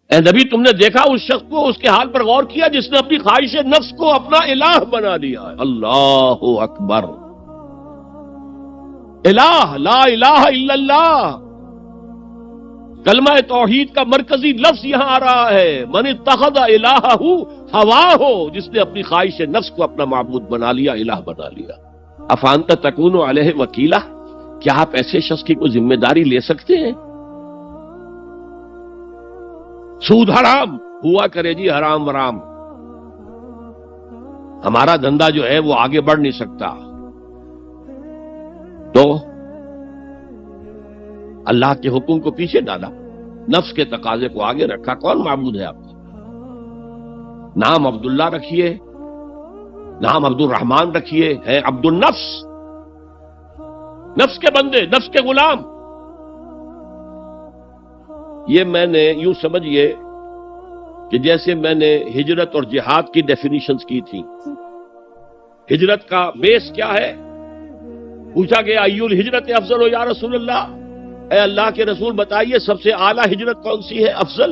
اے نبی تم نے دیکھا اس شخص کو، اس کے حال پر غور کیا جس نے اپنی خواہش نفس کو اپنا الہ بنا لیا ہے؟ اللہ اکبر، الہ، لا الہ الا اللہ، کلمہ توحید کا مرکزی لفظ یہاں آ رہا ہے، من اتخذ الہہ ہواہ، جس نے اپنی خواہش نفس کو اپنا معبود بنا لیا، الہ بنا لیا۔ افانت تکون علیہ وکیلا، کیا آپ ایسے شخص کی کوئی ذمہ داری لے سکتے ہیں؟ سود حرام ہوا کرے جی، حرام ورام، ہمارا دھندا جو ہے وہ آگے بڑھ نہیں سکتا، تو اللہ کے حکم کو پیچھے ڈالا، نفس کے تقاضے کو آگے رکھا۔ کون معبود ہے آپ کا؟ نام عبداللہ رکھیے، نام عبد الرحمن رکھیے، ہے عبد النفس، نفس کے بندے، نفس کے غلام۔ یہ میں نے یوں سمجھیے کہ جیسے میں نے ہجرت اور جہاد کی ڈیفینیشنز کی تھی۔ ہجرت کا بیس کیا ہے؟ پوچھا گیا ایو الہجرت افضل ہو یا رسول اللہ، اے اللہ کے رسول بتائیے سب سے اعلیٰ ہجرت کون سی ہے، افضل؟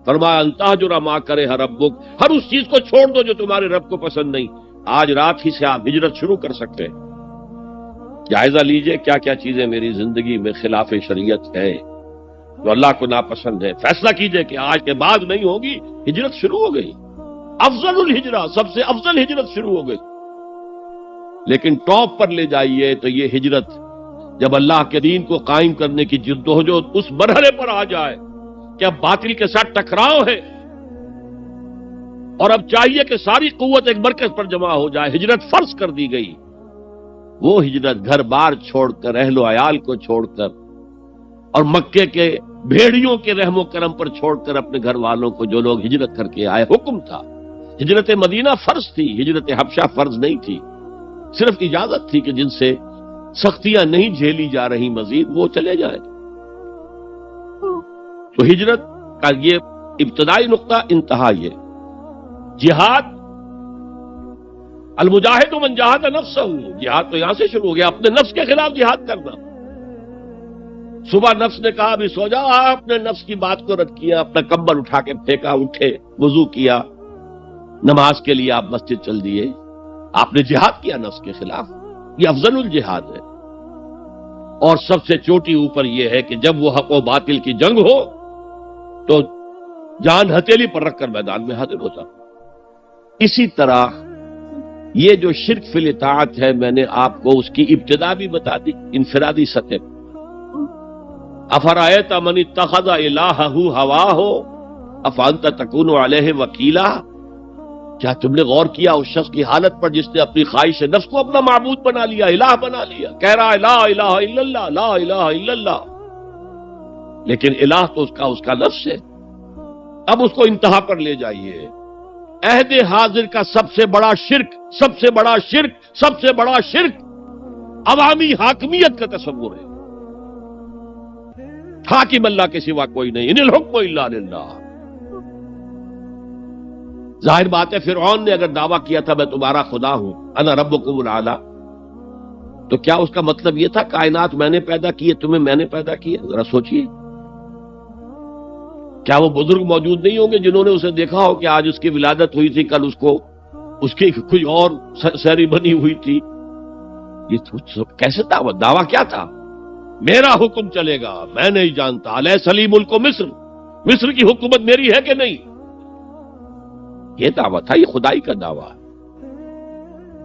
فرمایا ان تہجر ما کرہ ربک، ہر اس چیز کو چھوڑ دو جو تمہارے رب کو پسند نہیں۔ آج رات ہی سے آپ ہجرت شروع کر سکتے ہیں۔ جائزہ لیجئے کیا کیا چیزیں میری زندگی میں خلاف شریعت ہے، جو اللہ کو ناپسند ہے، فیصلہ کیجئے کہ آج کے بعد نہیں ہوگی، ہجرت شروع ہو گئی، افضل الہجرہ، سب سے افضل ہجرت شروع ہو گئی۔ لیکن ٹاپ پر لے جائیے تو یہ ہجرت جب اللہ کے دین کو قائم کرنے کی جدوجہد اس مرحلے پر آ جائے کہ اب باطل کے ساتھ ٹکراؤ ہے اور اب چاہیے کہ ساری قوت ایک مرکز پر جمع ہو جائے، ہجرت فرض کر دی گئی، وہ ہجرت گھر بار چھوڑ کر، اہل و عیال کو چھوڑ کر اور مکے کے بھیڑیوں کے رحم و کرم پر چھوڑ کر اپنے گھر والوں کو، جو لوگ ہجرت کر کے آئے، حکم تھا۔ ہجرت مدینہ فرض تھی، ہجرت حبشہ فرض نہیں تھی، صرف اجازت تھی کہ جن سے سختیاں نہیں جھیلی جا رہی مزید وہ چلے جائیں۔ تو ہجرت کا یہ ابتدائی نقطہ، انتہا یہ جہاد، المجاہد من جاہد نفسہ، جہاد تو یہاں سے شروع ہو گیا، اپنے نفس کے خلاف جہاد کرنا۔ صبح نفس نے کہا ابھی سو جاؤ، آپ نے نفس کی بات کو رد کیا، اپنا کمبل اٹھا کے پھینکا، اٹھے، وضو کیا، نماز کے لیے آپ مسجد چل دیے، آپ نے جہاد کیا نفس کے خلاف۔ یہ افضل الجہاد ہے، اور سب سے چوٹی اوپر یہ ہے کہ جب وہ حق و باطل کی جنگ ہو تو جان ہتھیلی پر رکھ کر میدان میں حاضر ہوتا۔ اسی طرح یہ جو شرک فی الاطاعت ہے، میں نے آپ کو اس کی ابتدا بھی بتا دی انفرادی سطح پر۔ افرأیت من اتخذ الہہ ہواہ افانت تکون علیہ وکیلا، کیا تم نے غور کیا اس شخص کی حالت پر جس نے اپنی خواہش نفس کو اپنا معبود بنا لیا، الہ بنا لیا، کہہ رہا ہے لا الہ الا اللہ، لا الہ الا اللہ، لیکن الہ تو اس کا نفس ہے۔ اب اس کو انتہا پر لے جائیے۔ عہد حاضر کا سب سے بڑا شرک، سب سے بڑا شرک، سب سے بڑا شرک عوامی حاکمیت کا تصور ہے۔ حاکم اللہ کے سوا کوئی نہیں، ان الحکم الا للہ۔ ظاہر بات ہے فرعون نے اگر دعویٰ کیا تھا میں تمہارا خدا ہوں، انا ربکم الاعلی، تو کیا اس کا مطلب یہ تھا کائنات میں نے پیدا کی ہے، تمہیں میں نے پیدا کی ہے؟ ذرا سوچئے، کیا وہ بزرگ موجود نہیں ہوں گے جنہوں نے اسے دیکھا ہو کہ آج اس کی ولادت ہوئی تھی، کل اس کی کوئی اور سیریمنی ہوئی تھی؟ یہ کیسے دعویٰ کیا تھا؟ میرا حکم چلے گا، میں نہیں جانتا، الیس لی ملک مصر، مصر کی حکومت میری ہے کہ نہیں؟ یہ دعویٰ تھا، یہ خدائی کا دعویٰ۔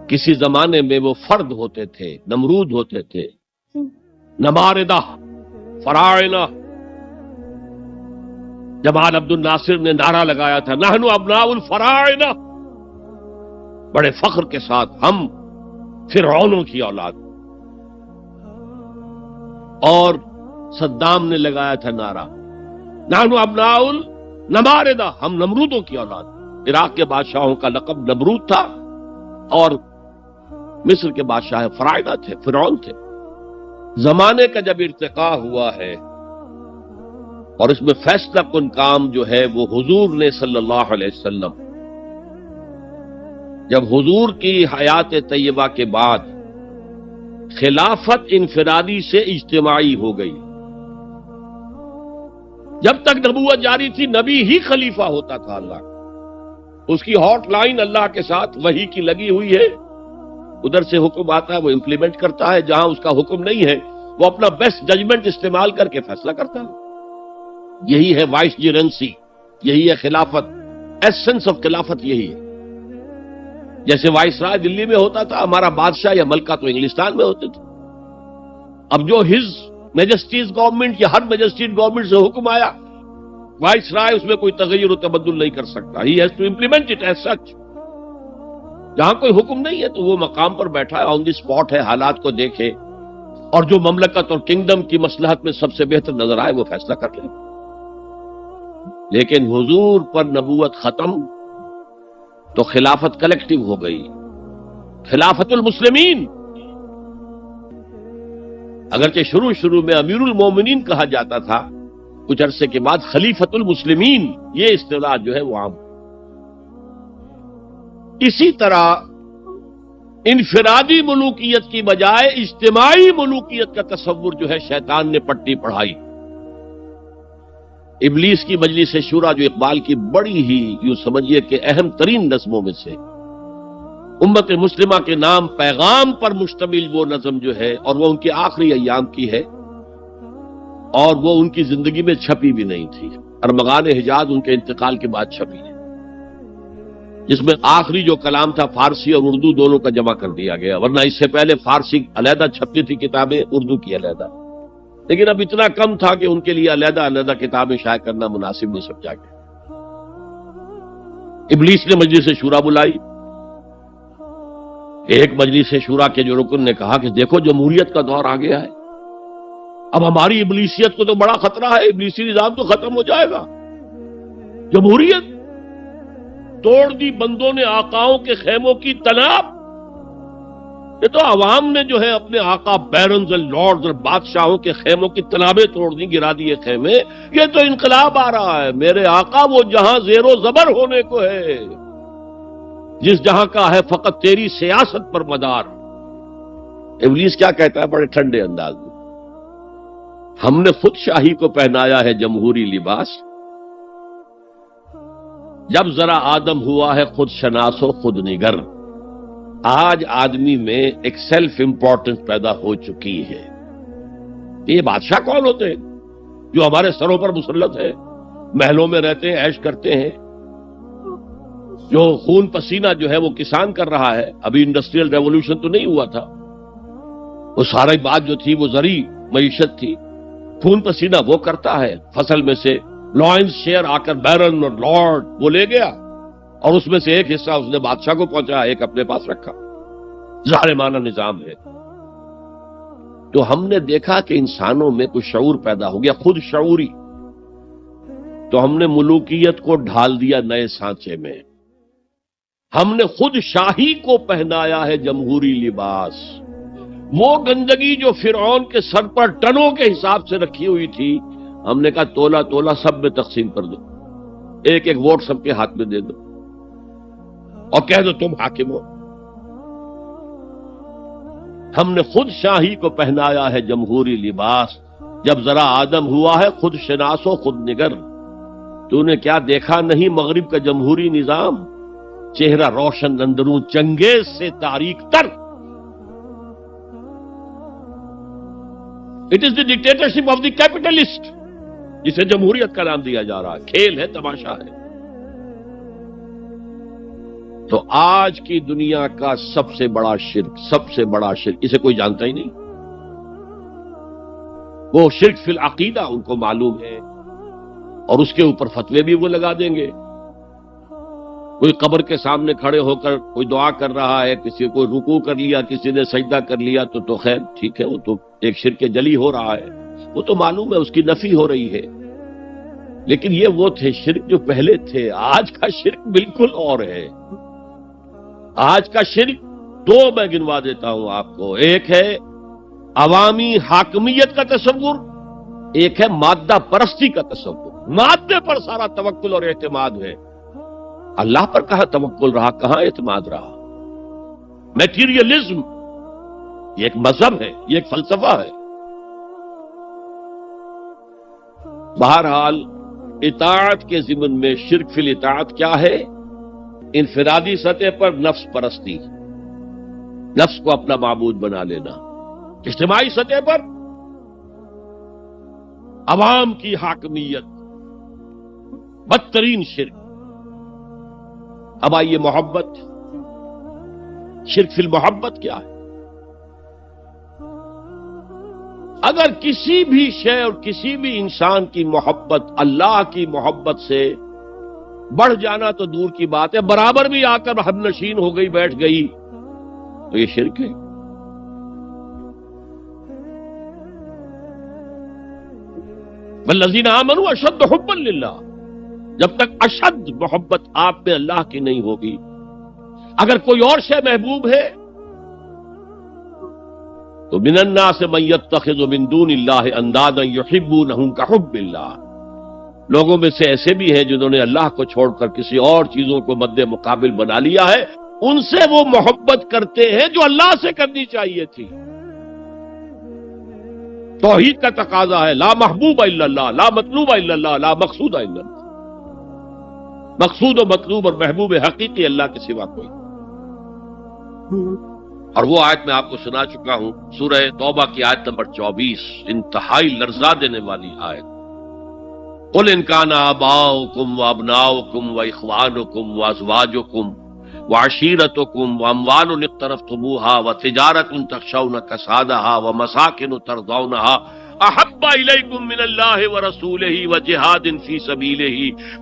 کسی زمانے میں وہ فرد ہوتے تھے، نمرود ہوتے تھے، نماردہ، فراعنہ۔ جمال عبد الناصر نے نعرہ لگایا تھا نحن ابناء الفراعنہ، بڑے فخر کے ساتھ ہم فرعونوں کی اولاد۔ اور صدام نے لگایا تھا نعرہ نحن ابناء النماردہ، ہم نمرودوں کی اولاد۔ عراق کے بادشاہوں کا لقب نمرود تھا اور مصر کے بادشاہ فراعنہ تھے، فرعون تھے۔ زمانے کا جب ارتقاء ہوا ہے اور اس میں فیصلہ کن کام جو ہے وہ حضور نے صلی اللہ علیہ وسلم، جب حضور کی حیات طیبہ کے بعد خلافت انفرادی سے اجتماعی ہو گئی، جب تک نبوت جاری تھی نبی ہی خلیفہ ہوتا تھا اللہ کا، اس کی ہاٹ لائن اللہ کے ساتھ وحی کی لگی ہوئی ہے، ادھر سے حکم آتا ہے وہ امپلیمنٹ کرتا ہے، جہاں اس کا حکم نہیں ہے وہ اپنا بیسٹ ججمنٹ استعمال کر کے فیصلہ کرتا ہے۔ یہی ہے وائس جیرنسی، یہی ہے خلافت، ایسنس آف خلافت یہی ہے۔ جیسے وائس رائے دلی میں ہوتا تھا، ہمارا بادشاہ یا ملکہ تو انگلستان میں ہوتے تھے، اب جو ہز میجسٹیز گورنمنٹ یا ہر میجسٹیز گورنمنٹ سے حکم آیا، وائس رائے اس میں کوئی تغیر و تبدل نہیں کر سکتا، he has to implement it as such. جہاں کوئی حکم نہیں ہے تو وہ مقام پر بیٹھا ہے، آن دی اسپاٹ ہے، حالات کو دیکھے اور جو مملکت اور کنگڈم کی مصلحت میں سب سے بہتر نظر آئے وہ فیصلہ کر لے۔ لیکن حضور پر نبوت ختم تو خلافت کلیکٹیو ہو گئی، خلافت المسلمین۔ اگرچہ شروع میں امیر المومنین کہا جاتا تھا، کچھ عرصے کے بعد خلیفت المسلمین یہ اصطلاح جو ہے وہ عام۔ اسی طرح انفرادی ملوکیت کی بجائے اجتماعی ملوکیت کا تصور جو ہے شیطان نے پٹی پڑھائی۔ ابلیس کی مجلس شورا جو اقبال کی بڑی ہی یوں سمجھیے کہ اہم ترین نظموں میں سے، امت مسلمہ کے نام پیغام پر مشتمل وہ نظم جو ہے، اور وہ ان کے آخری ایام کی ہے، اور وہ ان کی زندگی میں چھپی بھی نہیں تھی، ارمغان حجاز ان کے انتقال کے بعد چھپی ہے، جس میں آخری جو کلام تھا فارسی اور اردو دونوں کا جمع کر دیا گیا، ورنہ اس سے پہلے فارسی علیحدہ چھپتی تھی کتابیں، اردو کی علیحدہ، لیکن اب اتنا کم تھا کہ ان کے لیے علیحدہ کتابیں شائع کرنا مناسب نہیں سمجھا گیا۔ ابلیس نے مجلس شورا بلائی، ایک مجلس شورا کے جو رکن نے کہا کہ دیکھو جمہوریت کا دور آ گیا ہے، اب ہماری ابلیسیت کو تو بڑا خطرہ ہے، ابلیسی نظام تو ختم ہو جائے گا، جمہوریت توڑ دی بندوں نے آقاؤں کے خیموں کی تناب، یہ تو عوام نے جو ہے اپنے آقا بیرنز اور لارڈز اور بادشاہوں کے خیموں کی تنابیں توڑ دی، گرا دیے خیمے، یہ تو انقلاب آ رہا ہے، میرے آقا وہ جہاں زیر و زبر ہونے کو ہے، جس جہاں کا ہے فقط تیری سیاست پر مدار۔ ابلیس کیا کہتا ہے بڑے ٹھنڈے انداز میں، ہم نے خود شاہی کو پہنایا ہے جمہوری لباس، جب ذرا آدم ہوا ہے خود شناس و خود نگر۔ آج آدمی میں ایک سیلف امپورٹنس پیدا ہو چکی ہے۔ یہ بادشاہ کون ہوتے ہیں جو ہمارے سروں پر مسلط ہے، محلوں میں رہتے ہیں، عیش کرتے ہیں، جو خون پسینہ جو ہے وہ کسان کر رہا ہے، ابھی انڈسٹریل ریولوشن تو نہیں ہوا تھا، وہ ساری بات جو تھی وہ زرعی معیشت تھی، خون پسینہ وہ کرتا ہے، فصل میں سے لائنز شیئر آ کر بیرن اور لارڈ وہ لے گیا، اور اس میں سے ایک حصہ اس نے بادشاہ کو پہنچایا، ایک اپنے پاس رکھا، ظالمانہ نظام ہے۔ تو ہم نے دیکھا کہ انسانوں میں کچھ شعور پیدا ہو گیا، خود شعوری، تو ہم نے ملوکیت کو ڈھال دیا نئے سانچے میں، ہم نے خود شاہی کو پہنایا ہے جمہوری لباس۔ وہ گندگی جو فرعون کے سر پر ٹنوں کے حساب سے رکھی ہوئی تھی، ہم نے کہا تولا تولا سب میں تقسیم کر دو، ایک ایک ووٹ سب کے ہاتھ میں دے دو اور کہہ دو تم حاکم ہو۔ ہم نے خود شاہی کو پہنایا ہے جمہوری لباس، جب ذرا آدم ہوا ہے خود شناس و خود نگر۔ تو نے کیا دیکھا نہیں مغرب کا جمہوری نظام، چہرہ روشن اندروں چنگیز سے تاریک تر۔ It is the dictatorship of the capitalist, جسے جمہوریت کا نام دیا جا رہا ہے، کھیل ہے، تماشا ہے۔ تو آج کی دنیا کا سب سے بڑا شرک اسے کوئی جانتا ہی نہیں، وہ شرک فی العقیدہ ان کو معلوم ہے، اور اس کے اوپر فتوے بھی وہ لگا دیں گے۔ کوئی قبر کے سامنے کھڑے ہو کر کوئی دعا کر رہا ہے، کسی کو رکوع کر لیا، کسی نے سجدہ کر لیا، تو خیر ٹھیک ہے، وہ تو ایک شرک جلی ہو رہا ہے، وہ تو معلوم ہے، اس کی نفی ہو رہی ہے۔ لیکن یہ وہ تھے شرک جو پہلے تھے، آج کا شرک بالکل اور ہے۔ آج کا شرک دو میں گنوا دیتا ہوں آپ کو، ایک ہے عوامی حاکمیت کا تصور، ایک ہے مادہ پرستی کا تصور۔ مادے پر سارا توکل اور اعتماد ہے، اللہ پر کہاں توکل رہا، کہاں اعتماد رہا۔ میٹیریلزم یہ ایک مذہب ہے، یہ ایک فلسفہ ہے۔ بہرحال اطاعت کے ضمن میں شرک فی الاطاعت کیا ہے؟ انفرادی سطح پر نفس پرستی، نفس کو اپنا معبود بنا لینا. اجتماعی سطح پر عوام کی حاکمیت، بدترین شرک. اب آئیے محبت، شرک فی المحبت کیا ہے؟ اگر کسی بھی شے اور کسی بھی انسان کی محبت اللہ کی محبت سے بڑھ جانا تو دور کی بات ہے، برابر بھی آ کر ہم نشین ہو گئی، بیٹھ گئی، تو یہ شرک ہے. والذین آمنوا اشد حبا للہ، جب تک اشد محبت آپ میں اللہ کی نہیں ہوگی. اگر کوئی اور شے محبوب ہے تو من الناس من یتخذ من دون اللہ اندادا یحبونہم کحب اللہ، لوگوں میں سے ایسے بھی ہیں جنہوں نے اللہ کو چھوڑ کر کسی اور چیزوں کو مد مقابل بنا لیا ہے، ان سے وہ محبت کرتے ہیں جو اللہ سے کرنی چاہیے تھی. توحید کا تقاضا ہے لا محبوب الا اللہ، لا مطلوب الا اللہ، لا مقصود الا اللہ. مقصود و مطلوب اور محبوب حقیقی اللہ کے سوا کوئی. اور وہ آیت میں آپ کو سنا چکا ہوں، سورہ توبہ کی آیت نمبر 24، انتہائی لرزا دینے والی آیت. قل ان کان آباؤکم وابناؤکم واخوانکم وازواجکم وعشیرتکم واموال اقترفتموها وتجارۃ تخشون کسادها ومساکن ترضونها احب الیکم من اللہ ورسولہ وجہاد فی سبیلہ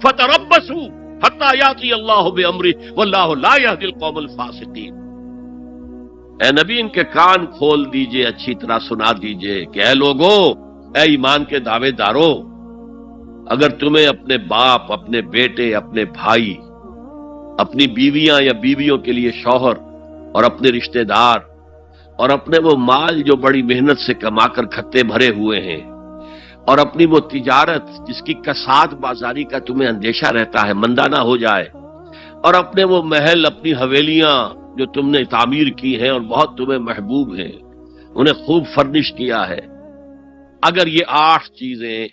فتربصوا حتی یاتی اللہ بامرہ واللہ لا یہدی القوم الفاسقین. اے نبی ان کے کان کھول دیجئے، اچھی طرح سنا دیجئے کہ اے لوگوں، اے ایمان کے دعوے داروں، اگر تمہیں اپنے باپ، اپنے بیٹے، اپنے بھائی، اپنی بیویاں یا بیویوں کے لیے شوہر اور اپنے رشتہ دار اور اپنے وہ مال جو بڑی محنت سے کما کر کھتے بھرے ہوئے ہیں اور اپنی وہ تجارت جس کی کساد بازاری کا تمہیں اندیشہ رہتا ہے مندہ نہ ہو جائے، اور اپنے وہ محل، اپنی حویلیاں جو تم نے تعمیر کی ہیں اور بہت تمہیں محبوب ہیں، انہیں خوب فرنش کیا ہے، اگر یہ 8 چیزیں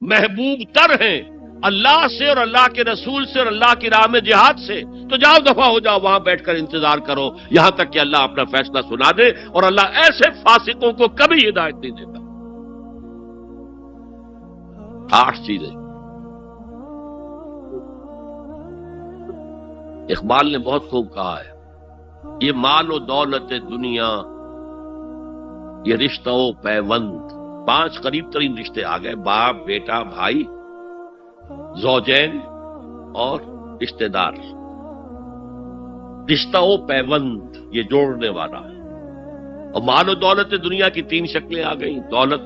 محبوب تر ہیں اللہ سے اور اللہ کے رسول سے اور اللہ کی راہ میں جہاد سے، تو جاؤ دفع ہو جاؤ، وہاں بیٹھ کر انتظار کرو یہاں تک کہ اللہ اپنا فیصلہ سنا دے. اور اللہ ایسے فاسقوں کو کبھی ہدایت نہیں دیتا. 8 چیزیں. اقبال نے بہت خوب کہا ہے، یہ مال و دولت دنیا، یہ رشتہ و پیوند، 5 قریب ترین رشتے آ گئے، باپ، بیٹا، بھائی، زوجین اور رشتہ دار. رشتہ و پیوند یہ جوڑنے والا ہے. اور مال و دولت دنیا کی 3 شکلیں آ گئیں. دولت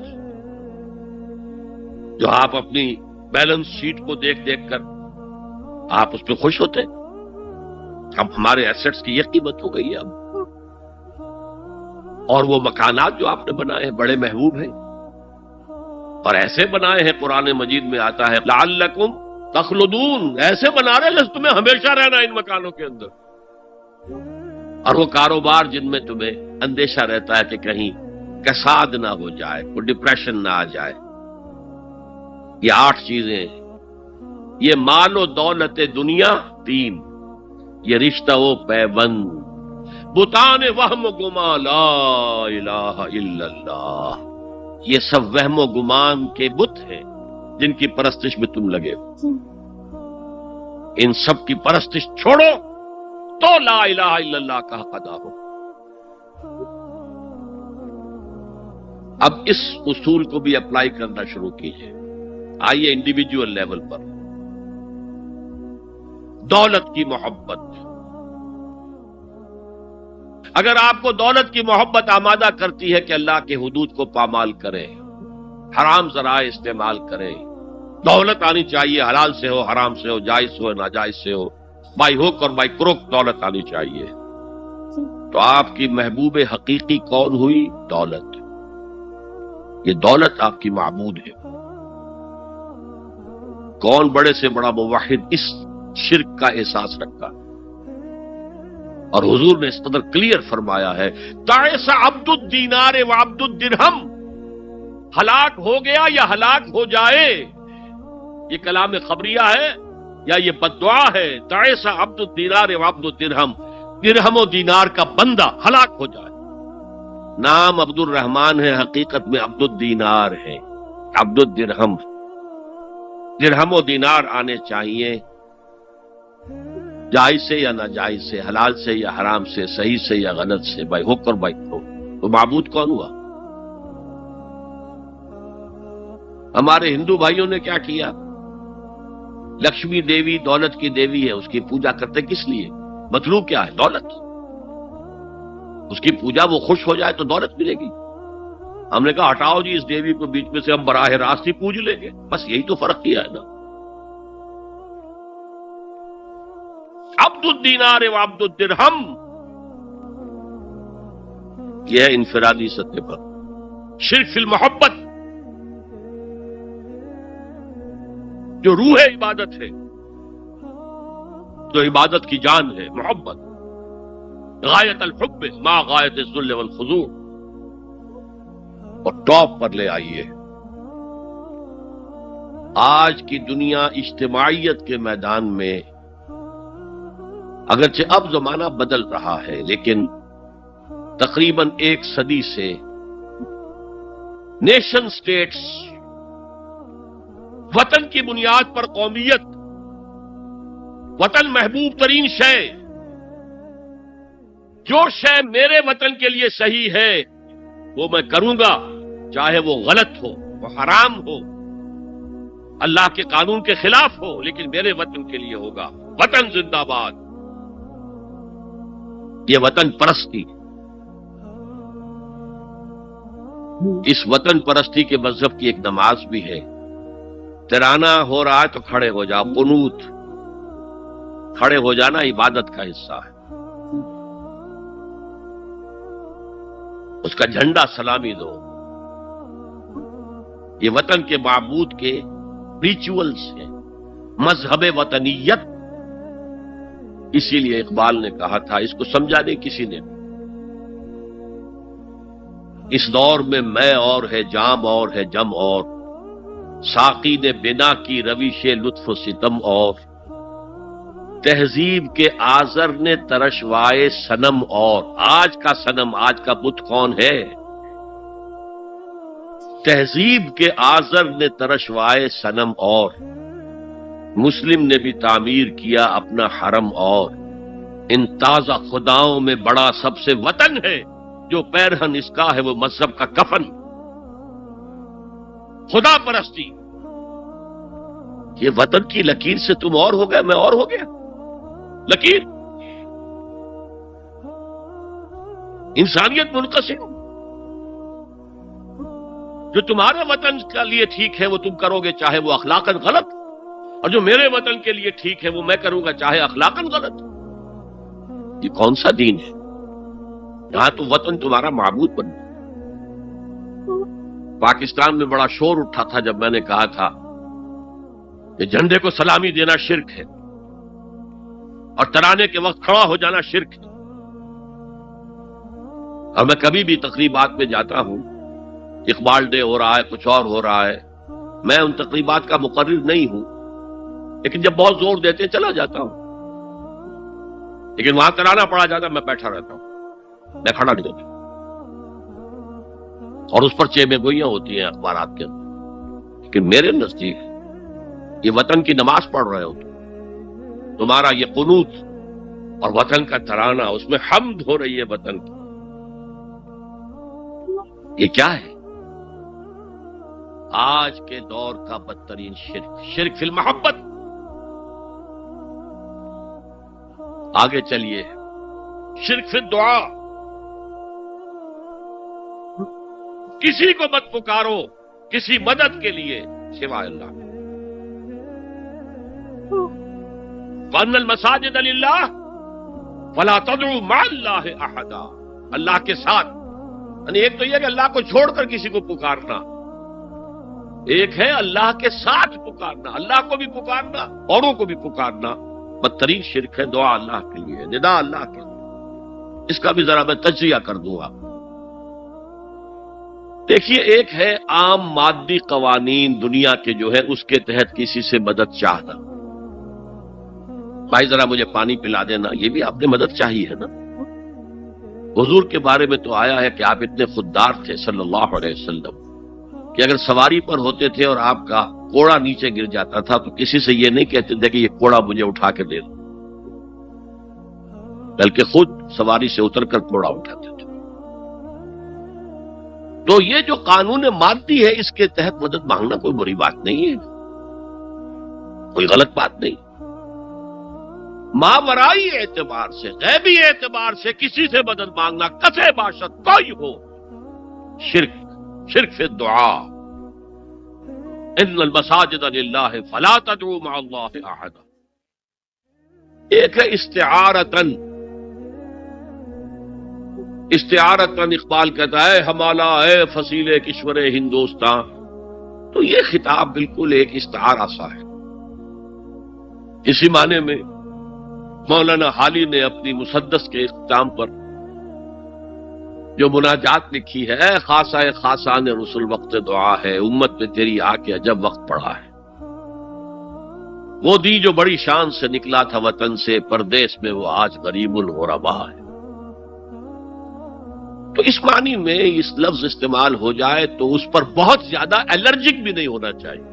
جو آپ اپنی بیلنس شیٹ کو دیکھ دیکھ کر آپ اس پہ خوش ہوتے، اب ہمارے ایسٹس کی یہ قیمت ہو گئی ہے اب. اور وہ مکانات جو آپ نے بنائے ہیں بڑے محبوب ہیں، اور ایسے بنائے ہیں، قرآن مجید میں آتا ہے لعلکم تخلدون، ایسے بنا رہے ہیں تمہیں ہمیشہ رہنا ان مکانوں کے اندر. اور وہ کاروبار جن میں تمہیں اندیشہ رہتا ہے کہ کہیں کساد نہ ہو جائے، کوئی ڈپریشن نہ آ جائے. یہ 8 چیزیں، یہ مال و دولت دنیا 3، یہ رشتہ و پیوند، بتان وہم و گما لا الہ الا اللہ، یہ سب وہم و گمان کے بت ہیں جن کی پرستش میں تم لگے ہو. ان سب کی پرستش چھوڑو تو لا الہ الا اللہ کا حق ادا ہو. اب اس اصول کو بھی اپلائی کرنا شروع کیجئے. آئیے انڈیویجول لیول پر. دولت کی محبت، اگر آپ کو دولت کی محبت آمادہ کرتی ہے کہ اللہ کے حدود کو پامال کریں، حرام ذرائع استعمال کریں، دولت آنی چاہیے، حلال سے ہو، حرام سے ہو، جائز سے ہو، ناجائز سے ہو، بائی ہوک اور بائی کروک دولت آنی چاہیے، تو آپ کی محبوب حقیقی کون ہوئی؟ دولت. یہ دولت آپ کی معبود ہے. کون بڑے سے بڑا موحد اس شرک کا احساس رکھا؟ اور حضور نے اس قدر کلیئر فرمایا ہے، تعس عبد الدینار و عبد الدرہم، ہلاک ہو گیا یا ہلاک ہو جائے، یہ کلام خبریہ ہے یا یہ بددعا ہے؟ تعیس عبد الدینار و عبد الدرہم، درہم و دینار کا بندہ ہلاک ہو جائے۔ نام عبد الرحمن ہے، حقیقت میں عبد الدینار ہے، عبد الدرہم۔ درہم و دینار آنے چاہیے، جائز سے یا ناجائز سے، حلال سے یا حرام سے، صحیح سے یا غلط سے، بائی حق اور بائی پرو۔ تو معبود کون ہوا؟ ہمارے ہندو بھائیوں نے کیا کیا؟ لکشمی دیوی دولت کی دیوی ہے، اس کی پوجا کرتے کس لیے؟ مطلوب کیا ہے؟ دولت۔ اس کی پوجا وہ خوش ہو جائے تو دولت ملے گی۔ ہم نے کہا ہٹاؤ جی اس دیوی کو بیچ میں سے، ہم براہ راست ہی پوج لیں گے، بس یہی تو فرق کیا ہے نا۔ عبد الدینار و عبد الدرہم، یہ ہے انفرادی سطح پر شرک فی المحبت، جو روح عبادت ہے، جو عبادت کی جان ہے، محبت، غایت الحب ما غایت الذل والخضوع، اور ٹاپ پر لے آئیے۔ آج کی دنیا اجتماعیت کے میدان میں اگرچہ اب زمانہ بدل رہا ہے، لیکن تقریباً 1 صدی سے نیشن سٹیٹس، وطن کی بنیاد پر قومیت، وطن محبوب ترین شے، جو شے میرے وطن کے لیے صحیح ہے وہ میں کروں گا، چاہے وہ غلط ہو، وہ حرام ہو، اللہ کے قانون کے خلاف ہو، لیکن میرے وطن کے لیے ہوگا۔ وطن زندہ باد، یہ وطن پرستی۔ اس وطن پرستی کے مذہب کی ایک نماز بھی ہے، ترانہ ہو رہا ہے تو کھڑے ہو جاؤ، قنوت، کھڑے ہو جانا عبادت کا حصہ ہے۔ اس کا جھنڈا سلامی دو۔ یہ وطن کے معبود کے ریچولز ہیں، مذہب وطنیت۔ اسی لیے اقبال نے کہا تھا، اس کو سمجھا نہیں کسی نے، اس دور میں میں اور ہے، جام اور ہے، جم اور، ساقی نے بنا کی روش لطف و ستم اور، تہذیب کے آزر نے ترشوائے صنم اور۔ آج کا صنم، آج کا بت کون ہے؟ تہذیب کے آزر نے ترشوائے صنم اور، مسلم نے بھی تعمیر کیا اپنا حرم اور، ان تازہ خداؤں میں بڑا سب سے وطن ہے، جو پیرہن اس کا ہے وہ مذہب کا کفن۔ خدا پرستی، یہ وطن کی لکیر سے تم اور ہو گئے، میں اور ہو گیا۔ لکیر، انسانیت منقسم، جو تمہارے وطن کے لیے ٹھیک ہے وہ تم کرو گے، چاہے وہ اخلاقاً غلط، اور جو میرے وطن کے لیے ٹھیک ہے وہ میں کروں گا، چاہے اخلاقاً غلط۔ یہ کون سا دین ہے؟ یہاں تو وطن تمہارا معبود بن گیا۔ پاکستان میں بڑا شور اٹھا تھا جب میں نے کہا تھا کہ جھنڈے کو سلامی دینا شرک ہے، اور ترانے کے وقت کھڑا ہو جانا شرک ہے۔ اور میں کبھی بھی تقریبات میں جاتا ہوں، اقبال ڈے ہو رہا ہے، کچھ اور ہو رہا ہے، میں ان تقریبات کا مقرر نہیں ہوں، لیکن جب بہت زور دیتے ہیں چلا جاتا ہوں، لیکن وہاں ترانہ پڑا جاتا ہے میں بیٹھا رہتا ہوں، میں کھڑا نہیں ہوتا، اور اس پر چیمے گوئیاں ہوتی ہیں اخبارات کے اندر، لیکن میرے نزدیک یہ وطن کی نماز پڑھ رہے ہو، تمہارا یہ قنوت اور وطن کا ترانہ، اس میں حمد ہو رہی ہے وطن کی، یہ کیا ہے؟ آج کے دور کا بدترین شرک، شرک فی المحبت۔ آگے چلیے، شرک فی الدعا، کسی کو مت پکارو کسی مدد کے لیے سوائے اللہ۔ وَأَنَّ الْمَسَاجِدَ لِلَّهِ فَلَا تَدْعُوا مَعَ اللَّهِ أَحَدًا، اللہ کے ساتھ، یعنی ایک تو یہ کہ اللہ کو چھوڑ کر کسی کو پکارنا، ایک ہے اللہ کے ساتھ پکارنا، اللہ کو بھی پکارنا، اوروں کو بھی پکارنا۔ بدترین شرک ہے دعا اللہ کے لیے، ندا اللہ کے لیے۔ اس کا بھی ذرا میں تجزیہ کر دوں گا۔ دیکھیے، ایک ہے عام مادی قوانین دنیا کے جو ہے اس کے تحت کسی سے مدد چاہنا. بھائی ذرا مجھے پانی پلا دینا، یہ بھی آپ نے مدد چاہی ہے نا. حضور کے بارے میں تو آیا ہے کہ آپ اتنے خوددار تھے صلی اللہ علیہ وسلم کہ اگر سواری پر ہوتے تھے اور آپ کا کوڑا نیچے گر جاتا تھا تو کسی سے یہ نہیں کہتے تھے کہ یہ کوڑا مجھے اٹھا کے دے دو، بلکہ خود سواری سے اتر کر کوڑا اٹھاتے تھے. تو یہ جو قانون مادی ہے اس کے تحت مدد مانگنا کوئی بری بات نہیں ہے، کوئی غلط بات نہیں. ماورائی اعتبار سے، غیبی اعتبار سے کسی سے مدد مانگنا کسے باشد کوئی ہو، شرک فی الدعاء. ان المساجد للہ فلا تدعوا مع اللہ احدا. ایک ہے استعارتن اقبال کہتا ہے ہمالا اے فصیل کشور ہندوستان. تو یہ خطاب بالکل ایک استعارہ سا ہے. اسی معنی میں مولانا حالی نے اپنی مسدس کے اختتام پر جو مناجات لکھی ہے، اے خاصہ خاصان رسول وقت دعا ہے، امت میں تیری آ کے عجب وقت پڑا ہے. وہ دی جو بڑی شان سے نکلا تھا وطن سے، پردیس میں وہ آج غریب الغربا ہے. تو اس معنی میں اس لفظ استعمال ہو جائے تو اس پر بہت زیادہ الرجک بھی نہیں ہونا چاہیے.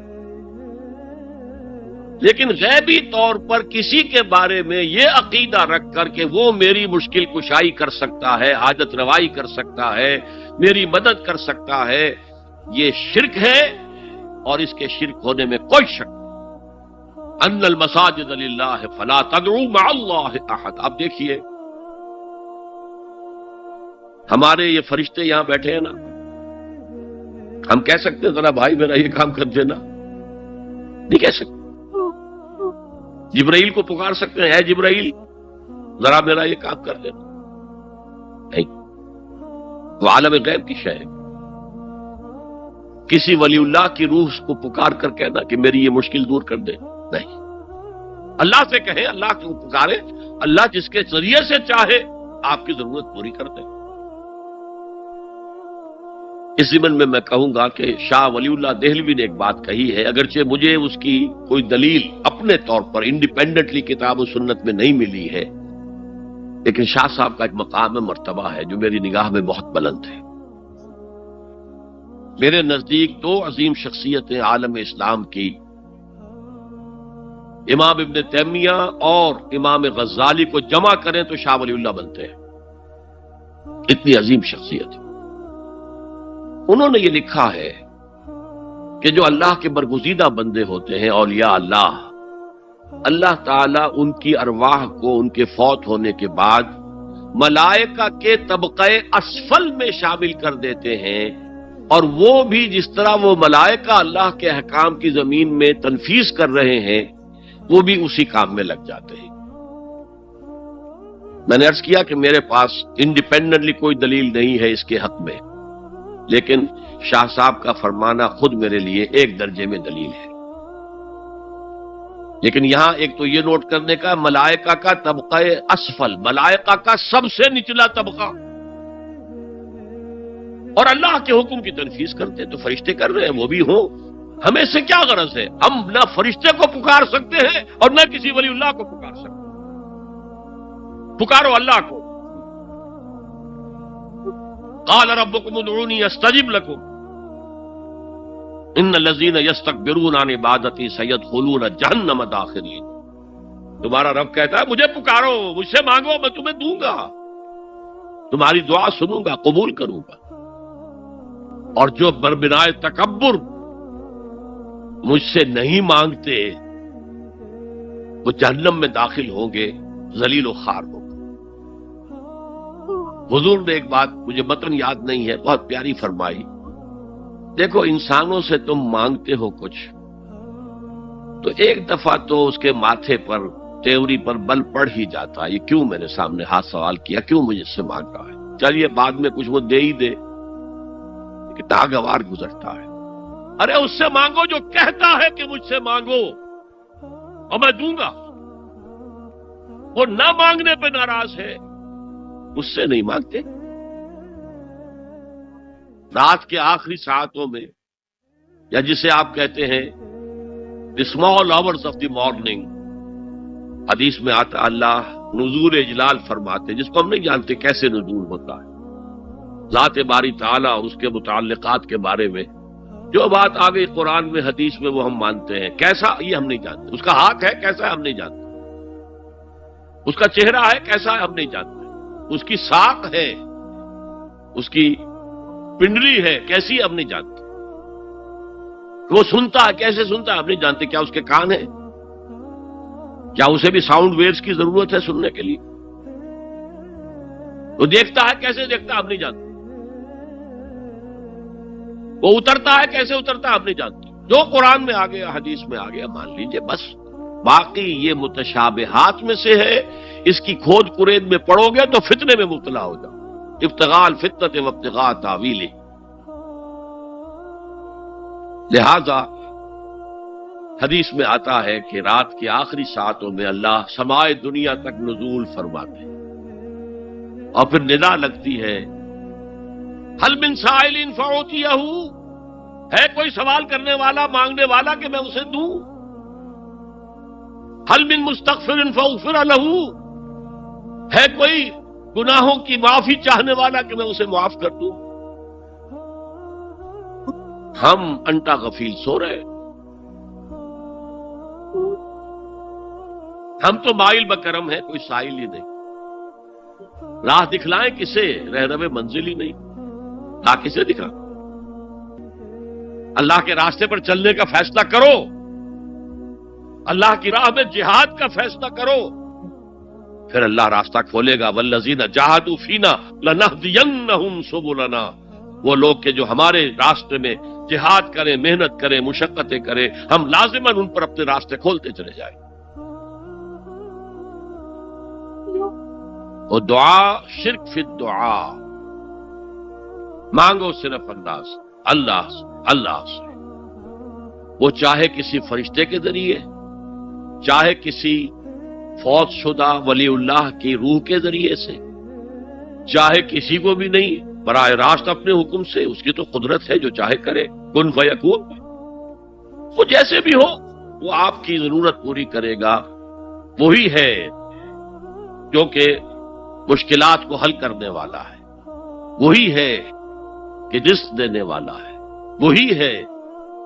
لیکن غیبی طور پر کسی کے بارے میں یہ عقیدہ رکھ کر کہ وہ میری مشکل کشائی کر سکتا ہے، حاجت روائی کر سکتا ہے، میری مدد کر سکتا ہے، یہ شرک ہے. اور اس کے شرک ہونے میں کوئی شک نہیں. ان المساجد للہ فلا تدعوا مع اللہ احد. آپ دیکھیے ہمارے یہ فرشتے یہاں بیٹھے ہیں نا، ہم کہہ سکتے ہیں ذرا بھائی میرا یہ کام کر دینا؟ نہیں کہہ سکتے. جبرائیل کو پکار سکتے ہیں، اے جبرائیل ذرا میرا یہ کام کر دینا؟ نہیں. وہ عالم غیب کی شے ہے. کسی ولی اللہ کی روح کو پکار کر کہنا کہ میری یہ مشکل دور کر دے، نہیں. اللہ سے کہیں، اللہ کو پکارے، اللہ جس کے ذریعے سے چاہے آپ کی ضرورت پوری کر دے. اس ضمن میں کہوں گا کہ شاہ ولی اللہ دہلوی نے ایک بات کہی ہے، اگرچہ مجھے اس کی کوئی دلیل اپنے طور پر انڈیپینڈنٹلی کتاب و سنت میں نہیں ملی ہے، لیکن شاہ صاحب کا ایک مقام مرتبہ ہے جو میری نگاہ میں بہت بلند ہے. میرے نزدیک دو عظیم شخصیتیں عالم اسلام کی، امام ابن تیمیہ اور امام غزالی کو جمع کریں تو شاہ ولی اللہ بنتے ہیں. اتنی عظیم شخصیت. انہوں نے یہ لکھا ہے کہ جو اللہ کے برگزیدہ بندے ہوتے ہیں، اولیاء اللہ، اللہ تعالیٰ ان کی ارواح کو ان کے فوت ہونے کے بعد ملائکہ کے طبقہ اسفل میں شامل کر دیتے ہیں، اور وہ بھی جس طرح وہ ملائکہ اللہ کے احکام کی زمین میں تنفیذ کر رہے ہیں وہ بھی اسی کام میں لگ جاتے ہیں. میں نے عرض کیا کہ میرے پاس انڈیپینڈنٹلی کوئی دلیل نہیں ہے اس کے حق میں، لیکن شاہ صاحب کا فرمانا خود میرے لیے ایک درجے میں دلیل ہے. لیکن یہاں ایک تو یہ نوٹ کرنے کا، ملائکہ کا طبقہ اسفل، ملائکہ کا سب سے نچلا طبقہ، اور اللہ کے حکم کی تنفیذ کرتے تو فرشتے کر رہے ہیں، وہ بھی ہوں. ہمیں سے کیا غرض ہے؟ ہم نہ فرشتے کو پکار سکتے ہیں اور نہ کسی ولی اللہ کو پکار سکتے. پکارو اللہ کو. قال ربکم ادعونی استجب لکم ان الذین یستکبرون عن عبادتی سیدخلون جہنم داخرین. تمہارا رب کہتا ہے مجھے پکارو، مجھ سے مانگو، میں تمہیں دوں گا، تمہاری دعا سنوں گا، قبول کروں گا. اور جو بربنائے تکبر مجھ سے نہیں مانگتے وہ جہنم میں داخل ہوں گے، ذلیل و خوار ہوں گے. حضور نے ایک بات، مجھے متن یاد نہیں ہے، بہت پیاری فرمائی. دیکھو انسانوں سے تم مانگتے ہو کچھ تو ایک دفعہ تو اس کے ماتھے پر، تیوری پر بل پڑ ہی جاتا ہے، یہ کیوں میرے سامنے ہاتھ سوال کیا، کیوں مجھ سے مانگ رہا ہے؟ چلیے بعد میں کچھ وہ دے ہی دے، ناگوار گزرتا ہے. ارے اس سے مانگو جو کہتا ہے کہ مجھ سے مانگو اور میں دوں گا. وہ نہ مانگنے پہ ناراض ہے، اس سے نہیں مانگتے. رات کے آخری ساعتوں میں، یا جسے آپ کہتے ہیں the small hours of the morning، حدیث میں آتا اللہ نزول اجلال فرماتے، جس کو ہم نہیں جانتے کیسے نزول ہوتا ہے، ذات باری تعالیٰ اور اس کے متعلقات کے بارے میں جو بات آ گئی قرآن میں حدیث میں وہ ہم مانتے ہیں، کیسا یہ ہم نہیں جانتے، اس کا ہاتھ ہے کیسا ہے ہم نہیں جانتے، اس کا چہرہ ہے کیسا ہے ہم نہیں جانتے، اس کی ساق ہے، اس کی پنڈلی ہے کیسی ہم نہیں جانتے، وہ سنتا ہے کیسے سنتا ہے ہم نہیں جانتے، کیا اس کے کان ہیں، کیا اسے بھی ساؤنڈ ویوز کی ضرورت ہے سننے کے لیے، وہ دیکھتا ہے کیسے دیکھتا ہے ہم نہیں جانتے، وہ اترتا ہے کیسے اترتا ہے ہم نہیں جانتے، جو قرآن میں آ گیا حدیث میں آ گیا مان لیجئے بس، باقی یہ متشابہات میں سے ہے، اس کی کھود کرید میں پڑو گے تو فتنے میں مبتلا ہو جاؤ، ابتغاء الفتنۃ وابتغاء تاویلہ۔ لہذا حدیث میں آتا ہے کہ رات کی آخری ساعتوں میں اللہ سمائے دنیا تک نزول فرماتے ہیں، اور پھر ندا لگتی ہے حل من سائل فاعطیہ، ہے کوئی سوال کرنے والا مانگنے والا کہ میں اسے دوں، حل من مستغفر فاغفر لہ، ہے کوئی گناہوں کی معافی چاہنے والا کہ میں اسے معاف کر دوں، ہم انٹا غفیل سو رہے، ہم تو مائل بکرم ہیں، کوئی سائل ہی نہیں، راہ دکھلائیں کسے، رہنم منزل ہی نہیں، راہ کسے دکھا، اللہ کے راستے پر چلنے کا فیصلہ کرو، اللہ کی راہ میں جہاد کا فیصلہ کرو، پھر اللہ راستہ کھولے گا، والذین جاہدوا فینا لنہدینہم سبلنا، وہ لوگ کہ جو ہمارے راستے میں جہاد کریں، محنت کریں، مشقتیں کریں، ہم لازماً ان پر اپنے راستے کھولتے چلے جائیں۔ وہ دعا شرک فی الدعا، مانگو صرف اللہ سے، اللہ سے، اللہ سے، وہ چاہے کسی فرشتے کے ذریعے، چاہے کسی فوت شدہ ولی اللہ کی روح کے ذریعے سے، چاہے کسی کو بھی نہیں، براہ راست اپنے حکم سے، اس کی تو قدرت ہے جو چاہے کرے، کن فیکون، وہ جیسے بھی ہو وہ آپ کی ضرورت پوری کرے گا، وہی ہے جو کہ مشکلات کو حل کرنے والا ہے، وہی ہے کہ رزق دینے والا ہے، وہی ہے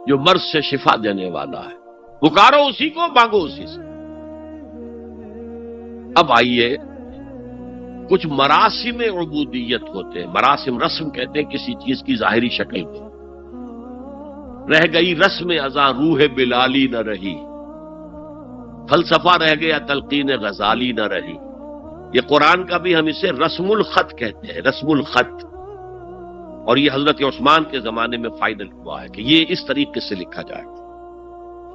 جو مرض سے شفا دینے والا ہے، پکارو اسی کو، مانگو اسی سے۔ اب آئیے کچھ مراسم عبودیت ہوتے ہیں، مراسم رسم کہتے ہیں کسی چیز کی ظاہری شکل کو، رہ گئی رسم ازاں روح بلالی نہ رہی، فلسفہ رہ گیا تلقین غزالی نہ رہی، یہ قرآن کا بھی ہم اسے رسم الخط کہتے ہیں، رسم الخط، اور یہ حضرت عثمان کے زمانے میں فائنل ہوا ہے کہ یہ اس طریقے سے لکھا جائے۔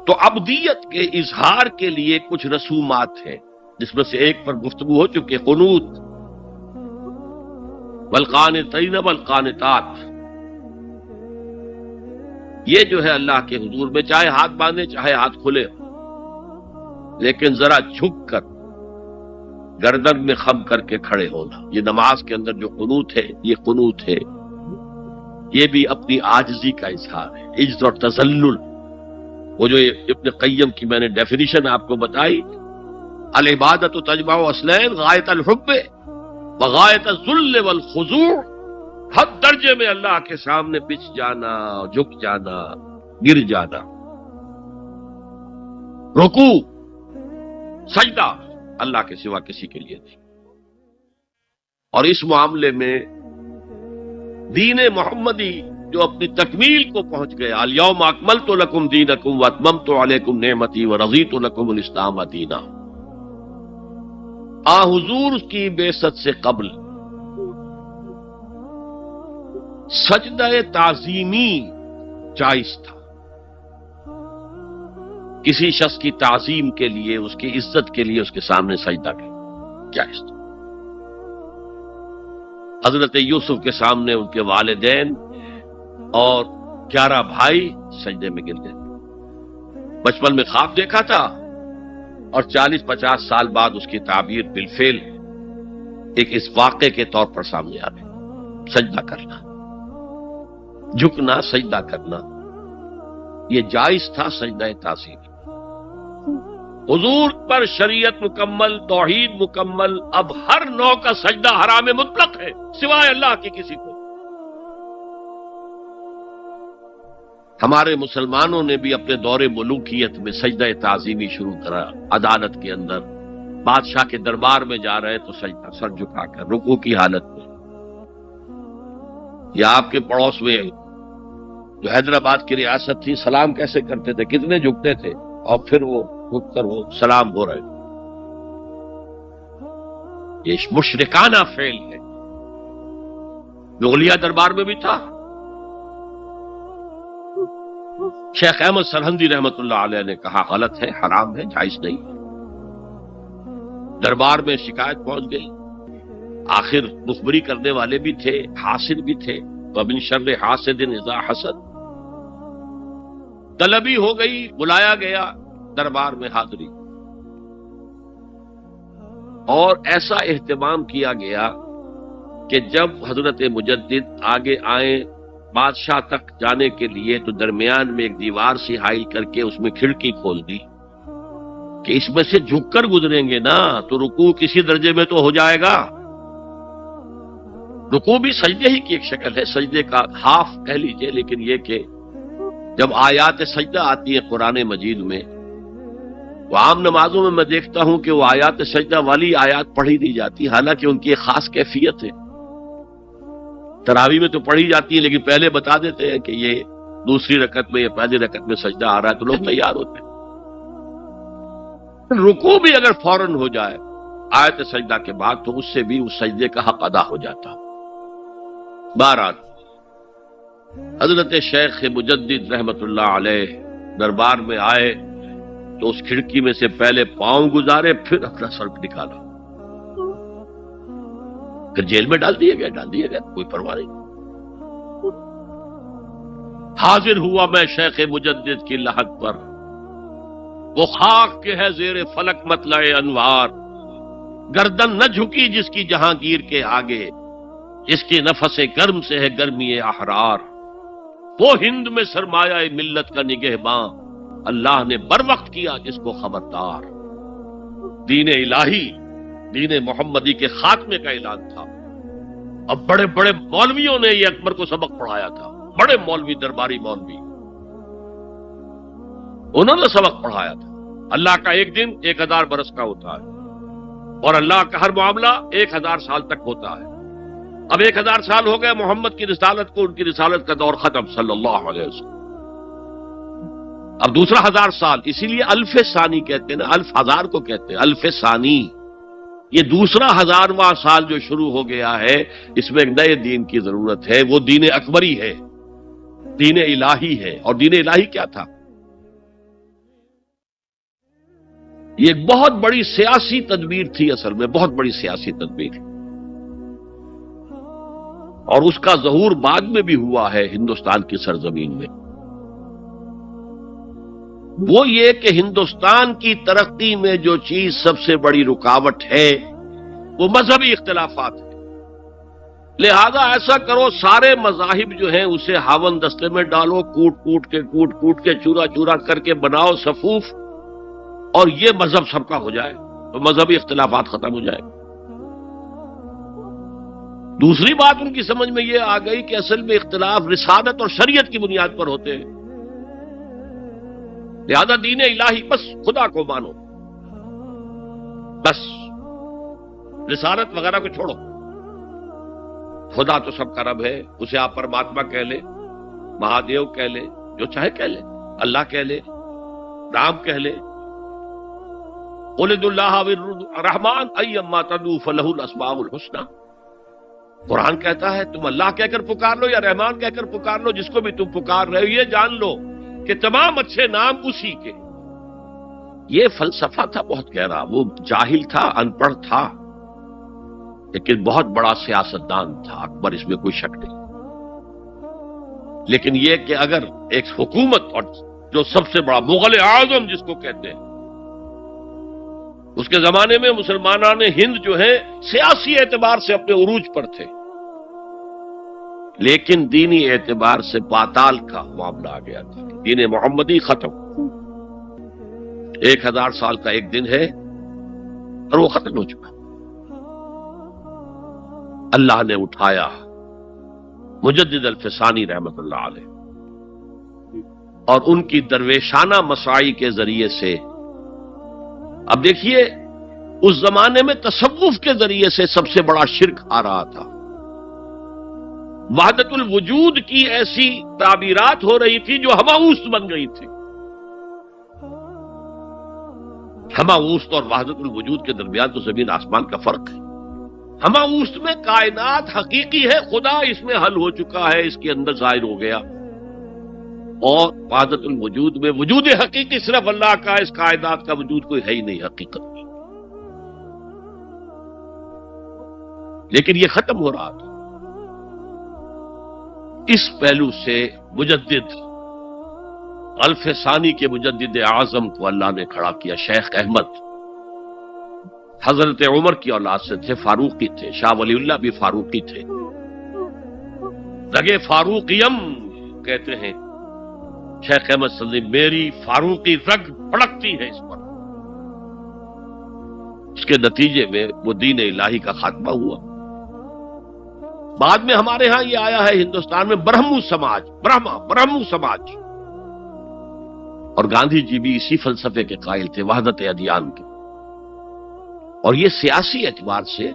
تو عبدیت کے اظہار کے لیے کچھ رسومات ہیں، جس میں سے ایک پر گفتگو ہو چکی، قنوت، والقانتین والقانتات، یہ جو ہے اللہ کے حضور میں چاہے ہاتھ باندھے چاہے ہاتھ کھلے، لیکن ذرا جھک کر گردن میں خم کر کے کھڑے ہونا، یہ نماز کے اندر جو قنوت ہے یہ قنوت ہے، یہ بھی اپنی عاجزی کا اظہار ہے، عجز اور تذلل۔ وہ جو ابن قیم کی میں نے ڈیفینیشن آپ کو بتائی، العبادت تجمع اصلین، غایت الحب وغایت الذل والخضوع، حد درجے میں اللہ کے سامنے بچ جانا، جھک جانا، گر جانا، رکوع، سجدہ اللہ کے سوا کسی کے لیے نہیں۔ اور اس معاملے میں دین محمدی جو اپنی تکمیل کو پہنچ گیا، الیوم اکملت لکم دینکم واتممت علیکم نعمتی ورضیت لکم الاسلام دینا، حضور کی بعثت سے قبل سجدہ تعظیمی جائز تھا، کسی شخص کی تعظیم کے لیے، اس کی عزت کے لیے اس کے سامنے سجدہ کرنا جائز تھا۔ حضرت یوسف کے سامنے ان کے والدین اور 11 بھائی سجدے میں گر گئے، بچپن میں خواب دیکھا تھا اور 40-50 سال بعد اس کی تعبیر بالفعل ایک اس واقعے کے طور پر سامنے آ گئی، سجدہ کرنا۔ جھکنا، سجدہ کرنا، یہ جائز تھا سجدہ تعظیم۔ حضور پر شریعت مکمل، توحید مکمل، اب ہر نوع کا سجدہ حرام مطلق ہے سوائے اللہ کے کسی کو۔ ہمارے مسلمانوں نے بھی اپنے دور ملوکیت میں سجدہ تعظیمی شروع کرا، عدالت کے اندر بادشاہ کے دربار میں جا رہے تو سجدہ، سر جھکا کر رکوع کی حالت میں۔ یا آپ کے پڑوس میں جو حیدرآباد کی ریاست تھی، سلام کیسے کرتے تھے، کتنے جھکتے تھے، اور پھر وہ جھک کر وہ سلام ہو رہے۔ یہ مشرکانہ فعل ہے، مغلیہ دربار میں بھی تھا۔ شیخ احمد سرہندی رحمت اللہ علیہ نے کہا غلط ہے، حرام ہے، جائز نہیں۔ دربار میں شکایت پہنچ گئی، آخر مخبری کرنے والے بھی تھے، حاسد بھی تھے، وَمِن شَرِّ حَاسِدٍ إِذَا حَسَدَ۔ طلبی ہو گئی، بلایا گیا دربار میں حاضری، اور ایسا اہتمام کیا گیا کہ جب حضرت مجدد آگے آئیں بادشاہ تک جانے کے لیے تو درمیان میں ایک دیوار سی حائل کر کے اس میں کھڑکی کھول دی کہ اس میں سے جھک کر گزریں گے نا تو رکوع کسی درجے میں تو ہو جائے گا۔ رکوع بھی سجدے ہی کی ایک شکل ہے، سجدے کا ہاف کہہ لیجئے، لیکن یہ کہ جب آیات سجدہ آتی ہے قرآن مجید میں، وہ عام نمازوں میں دیکھتا ہوں کہ وہ آیات سجدہ والی آیات پڑھی نہیں جاتی، حالانکہ ان کی ایک خاص کیفیت ہے۔ تراویح میں تو پڑھی جاتی ہے، لیکن پہلے بتا دیتے ہیں کہ یہ دوسری رکعت میں یا پہلی رکعت میں سجدہ آ رہا ہے تو لوگ تیار ہوتے ہیں۔ رکوع بھی اگر فوراً ہو جائے آیت سجدہ کے بعد تو اس سے بھی اس سجدے کا حق ادا ہو جاتا۔ بہرحال حضرت شیخ مجدد رحمت اللہ علیہ دربار میں آئے تو اس کھڑکی میں سے پہلے پاؤں گزارے، پھر اپنا سر نکالا، پھر جیل میں ڈال دیے گئے، کوئی پرواہ نہیں۔ حاضر ہوا میں شیخ مجدد کی لحد پر، وہ خاک کے ہے زیر فلک مطلع انوار، گردن نہ جھکی جس کی جہانگیر کے آگے، جس کے نفس گرم سے ہے گرمی احرار، وہ ہند میں سرمایہ ملت کا نگہباں، اللہ نے بر وقت کیا جس کو خبردار۔ دین الہی، دین محمدی کے خاتمے کا اعلان تھا۔ اب بڑے بڑے مولویوں نے یہ اکبر کو سبق پڑھایا تھا، بڑے مولوی، درباری مولوی، انہوں نے سبق پڑھایا تھا۔ اللہ کا ایک دن 1000 برس کا ہوتا ہے، اور اللہ کا ہر معاملہ 1000 سال تک ہوتا ہے۔ اب 1000 سال ہو گئے محمد کی رسالت کو، ان کی رسالت کا دور ختم صلی اللہ علیہ وسلم۔ اب دوسرا 1000 سال، اسی لیے الف ثانی کہتے ہیں نا، الف ہزار کو کہتے ہیں الف ثانی۔ یہ دوسرا 1000واں سال جو شروع ہو گیا ہے، اس میں ایک نئے دین کی ضرورت ہے، وہ دین اکبری ہے، دین الہی ہے۔ اور دین الہی کیا تھا؟ یہ ایک بہت بڑی سیاسی تدبیر تھی، اصل میں بہت بڑی سیاسی تدبیر، اور اس کا ظہور بعد میں بھی ہوا ہے ہندوستان کی سرزمین میں۔ وہ یہ کہ ہندوستان کی ترقی میں جو چیز سب سے بڑی رکاوٹ ہے وہ مذہبی اختلافات ہیں۔ لہذا ایسا کرو، سارے مذاہب جو ہیں اسے ہاون دستے میں ڈالو، کوٹ کوٹ کے چورا چورا کر کے بناؤ صفوف، اور یہ مذہب سب کا ہو جائے تو مذہبی اختلافات ختم ہو جائے۔ دوسری بات ان کی سمجھ میں یہ آ گئی کہ اصل میں اختلاف رسالت اور شریعت کی بنیاد پر ہوتے ہیں، لہذا دین الہی بس خدا کو مانو، بس رسالت وغیرہ کو چھوڑو۔ خدا تو سب کا رب ہے، اسے آپ پرماتما کہہ لے، مہادیو کہہ لے، جو چاہے کہہ لے، اللہ کہہ لے، رام کہہ لے، قل ادعوا اللہ الرحمن ایما تدعوا فلہ الاسماء الحسنی۔ قرآن کہتا ہے تم اللہ کہہ کر پکار لو یا رحمان کہہ کر پکار لو، جس کو بھی تم پکار رہے ہو یہ جان لو کہ تمام اچھے نام اسی کے۔ یہ فلسفہ تھا بہت گہرا، وہ جاہل تھا، ان پڑھ تھا، لیکن بہت بڑا سیاستدان تھا اکبر، اس میں کوئی شک نہیں۔ لیکن یہ کہ اگر ایک حکومت، اور جو سب سے بڑا مغل اعظم جس کو کہتے ہیں، اس کے زمانے میں مسلمانان ہند جو ہیں سیاسی اعتبار سے اپنے عروج پر تھے، لیکن دینی اعتبار سے پاتال کا معاملہ آ گیا تھا. دین محمدی ختم. 1000 سال کا ایک دن ہے اور وہ ختم ہو چکا. اللہ نے اٹھایا مجدد الفسانی رحمت اللہ علیہ اور ان کی درویشانہ مساعی کے ذریعے سے. اب دیکھیے اس زمانے میں تصوف کے ذریعے سے سب سے بڑا شرک آ رہا تھا. وحدت الوجود کی ایسی تعبیرات ہو رہی تھی جو ہماؤست بن گئی تھی. ہماؤست اور وحدت الوجود کے درمیان تو زمین آسمان کا فرق ہے. ہماؤست میں کائنات حقیقی ہے، خدا اس میں حل ہو چکا ہے، اس کے اندر ظاہر ہو گیا. اور وحدت الوجود میں وجود حقیقی صرف اللہ کا ہے، اس کائنات کا وجود کوئی ہے ہی نہیں حقیقت میں. لیکن یہ ختم ہو رہا تھا. اس پہلو سے مجدد الفسانی کے مجدد اعظم کو اللہ نے کھڑا کیا. شیخ احمد حضرت عمر کی اولاد سے تھے، فاروقی تھے. شاہ ولی اللہ بھی فاروقی تھے. رگے فاروقیم کہتے ہیں شیخ احمد سندھی، میری فاروقی رگ پھڑکتی ہے اس پر. اس کے نتیجے میں وہ دین الہی کا خاتمہ ہوا. بعد میں ہمارے ہاں یہ آیا ہے ہندوستان میں برہمو سماج، برہمو سماج. اور گاندھی جی بھی اسی فلسفے کے قائل تھے، وحدت ادیان کے. اور یہ سیاسی اعتبار سے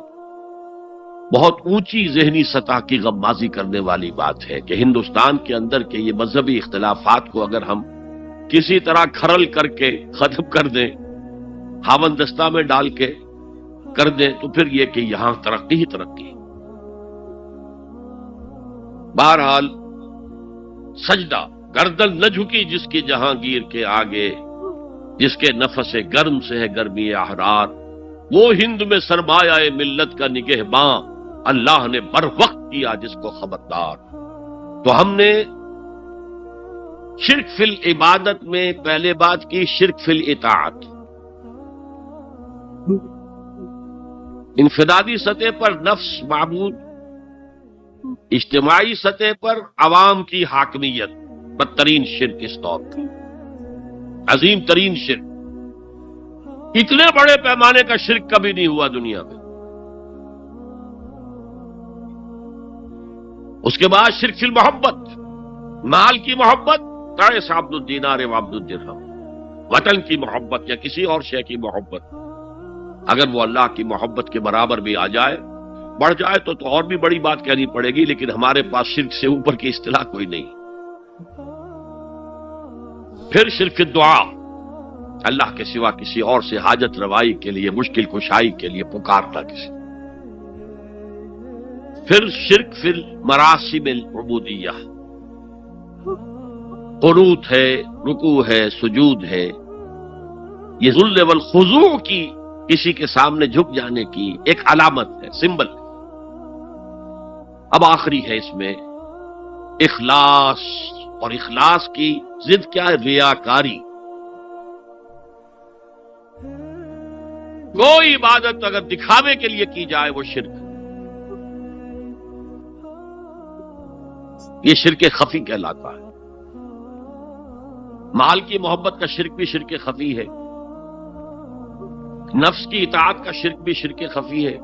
بہت اونچی ذہنی سطح کی غمازی کرنے والی بات ہے کہ ہندوستان کے اندر کے یہ مذہبی اختلافات کو اگر ہم کسی طرح کھرل کر کے ختم کر دیں، ہاون دستہ میں ڈال کے کر دیں، تو پھر یہ کہ یہاں ترقی ہی ترقی. بہرحال سجدہ گردن نہ جھکی جس کی جہانگیر کے آگے، جس کے نفس گرم سے ہے گرمی احرار. وہ ہند میں سرمایہ ملت کا نگہباں، اللہ نے بر وقت کیا جس کو خبردار. تو ہم نے شرک فی العبادت میں پہلے بات کی شرک فی الاطاعت. انفرادی سطح پر نفس معبود، اجتماعی سطح پر عوام کی حاکمیت. بدترین شرک اس دور کا، عظیم ترین شرک. اتنے بڑے پیمانے کا شرک کبھی نہیں ہوا دنیا میں. اس کے بعد شرک فی المحبت، مال کی محبت، تعس عبد الدینار و عبد الدرہم. وطن کی محبت یا کسی اور شے کی محبت، اگر وہ اللہ کی محبت کے برابر بھی آ جائے، بڑھ جائے تو اور بھی بڑی بات کہنی پڑے گی. لیکن ہمارے پاس شرک سے اوپر کی اصطلاح کوئی نہیں. پھر شرک دعا، اللہ کے سوا کسی اور سے حاجت روائی کے لیے، مشکل کشائی کے لیے پکارنا کسی. پھر شرک فی المراسم العبودیہ، قنوت ہے، رکوع ہے، سجود ہے. یہ ذل والخضوع کی، کسی کے سامنے جھک جانے کی ایک علامت ہے، سمبل. اب آخری ہے اس میں اخلاص. اور اخلاص کی ضد کیا ہے؟ ریاکاری. کوئی عبادت اگر دکھاوے کے لیے کی جائے وہ شرک. یہ شرک خفی کہلاتا ہے. مال کی محبت کا شرک بھی شرک خفی ہے. نفس کی اطاعت کا شرک بھی شرک خفی ہے.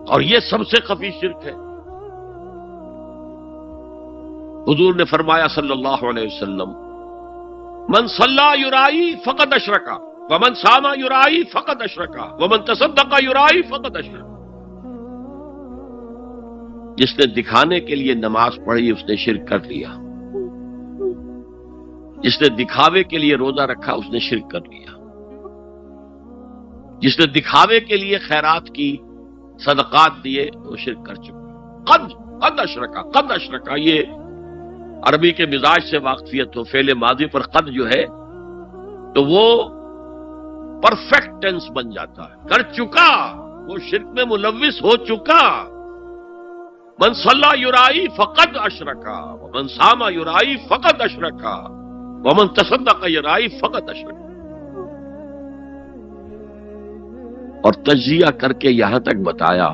اور یہ سب سے خفی شرک ہے. حضور نے فرمایا صلی اللہ علیہ وسلم، من صلی یرائی فقد اشرکا ومن صام یرائی فقد اشرکا ومن تصدق یرائی فقد اشرکا. جس نے دکھانے کے لیے نماز پڑھی اس نے شرک کر لیا. جس نے دکھاوے کے لیے روزہ رکھا اس نے شرک کر لیا. جس نے دکھاوے کے لیے خیرات کی، صدقات دیے، وہ شرک کر چکا. قد اشرکا، قد اشرکا. یہ عربی کے مزاج سے واقفیت ہو، فعل ماضی پر قد جو ہے تو وہ پرفیکٹ ٹینس بن جاتا ہے. کر چکا، وہ شرک میں ملوث ہو چکا. من صلی یرائی فقد اشرکا ومن صام یرائی فقد اشرکا ومن تصدق یرائی فقد اشرکا. اور تجزیہ کر کے یہاں تک بتایا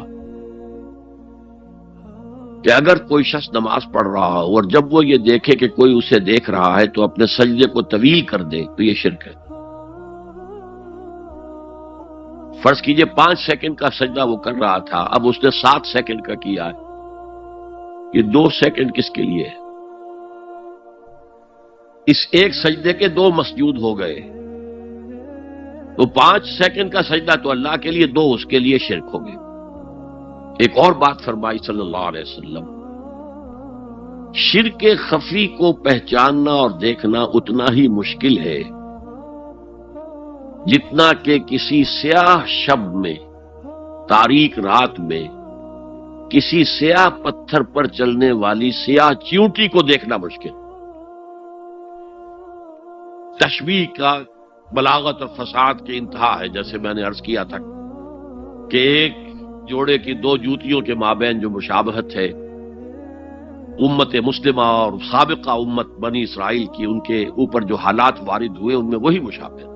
کہ اگر کوئی شخص نماز پڑھ رہا ہو اور جب وہ یہ دیکھے کہ کوئی اسے دیکھ رہا ہے تو اپنے سجدے کو طویل کر دے تو یہ شرک ہے۔ فرض کیجئے 5 سیکنڈ کا سجدہ وہ کر رہا تھا، اب اس نے 7 سیکنڈ کا کیا ہے، یہ 2 سیکنڈ کس کے لیے ہے؟ اس ایک سجدے کے 2 مسجود ہو گئے، تو 5 سیکنڈ کا سجدہ تو اللہ کے لیے، 2 اس کے لیے شرک ہو گئے۔ ایک اور بات فرمائی صلی اللہ علیہ وسلم، شرک خفی کو پہچاننا اور دیکھنا اتنا ہی مشکل ہے جتنا کہ کسی سیاہ شب میں، تاریک رات میں، کسی سیاہ پتھر پر چلنے والی سیاہ چیونٹی کو دیکھنا مشکل۔ تشبیہ کا بلاغت اور فساد کی انتہا ہے، جیسے میں نے عرض کیا تھا کہ ایک جوڑے کی 2 جوتیوں کے مابین جو مشابہت ہے، امت مسلمہ اور سابقہ امت بنی اسرائیل کی، ان کے اوپر جو حالات وارد ہوئے ان میں وہی مشابہت۔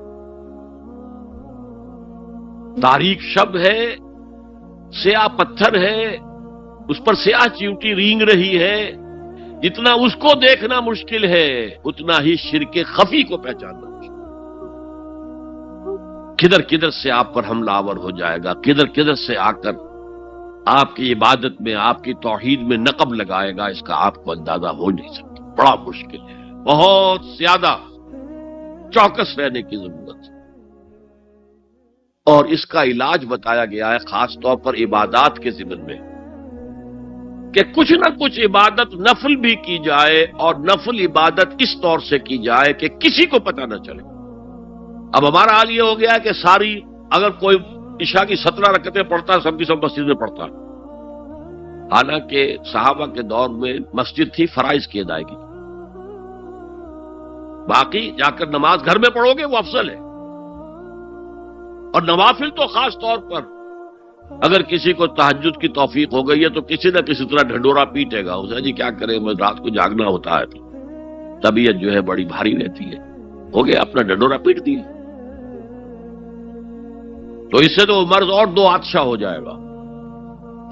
تاریک شب ہے، سیاہ پتھر ہے، اس پر سیاہ چیونٹی رینگ رہی ہے، جتنا اس کو دیکھنا مشکل ہے اتنا ہی شرک خفی کو پہچاننا مشکل۔ کدھر کدھر سے آپ پر حملہ آور ہو جائے گا، کدھر کدھر سے آ کر آپ کی عبادت میں، آپ کی توحید میں نقب لگائے گا، اس کا آپ کو اندازہ ہو نہیں سکتا۔ بڑا مشکل ہے، بہت زیادہ چوکس رہنے کی ضرورت ہے۔ اور اس کا علاج بتایا گیا ہے خاص طور پر عبادات کے ضمن میں، کہ کچھ نہ کچھ عبادت نفل بھی کی جائے، اور نفل عبادت اس طور سے کی جائے کہ کسی کو پتہ نہ چلے۔ اب ہمارا حال یہ ہو گیا ہے کہ ساری، اگر کوئی عشاء کی 17 رکعتیں پڑھتا ہے، سب کی سب مسجد میں پڑھتا ہے، حالانکہ صحابہ کے دور میں مسجد تھی فرائض کی ادائیگی، باقی جا کر نماز گھر میں پڑھو گے وہ افضل ہے۔ اور نوافل تو خاص طور پر اگر کسی کو تہجد کی توفیق ہو گئی ہے تو کسی نہ کسی طرح ڈھنڈورا پیٹے گا، اسے جی کیا کرے، رات کو جاگنا ہوتا ہے، طبیعت جو ہے بڑی بھاری رہتی ہے، ہو گیا اپنا ڈھنڈورا پیٹ دیا، تو اس سے تو مرض اور 2 آتشا ہو جائے گا،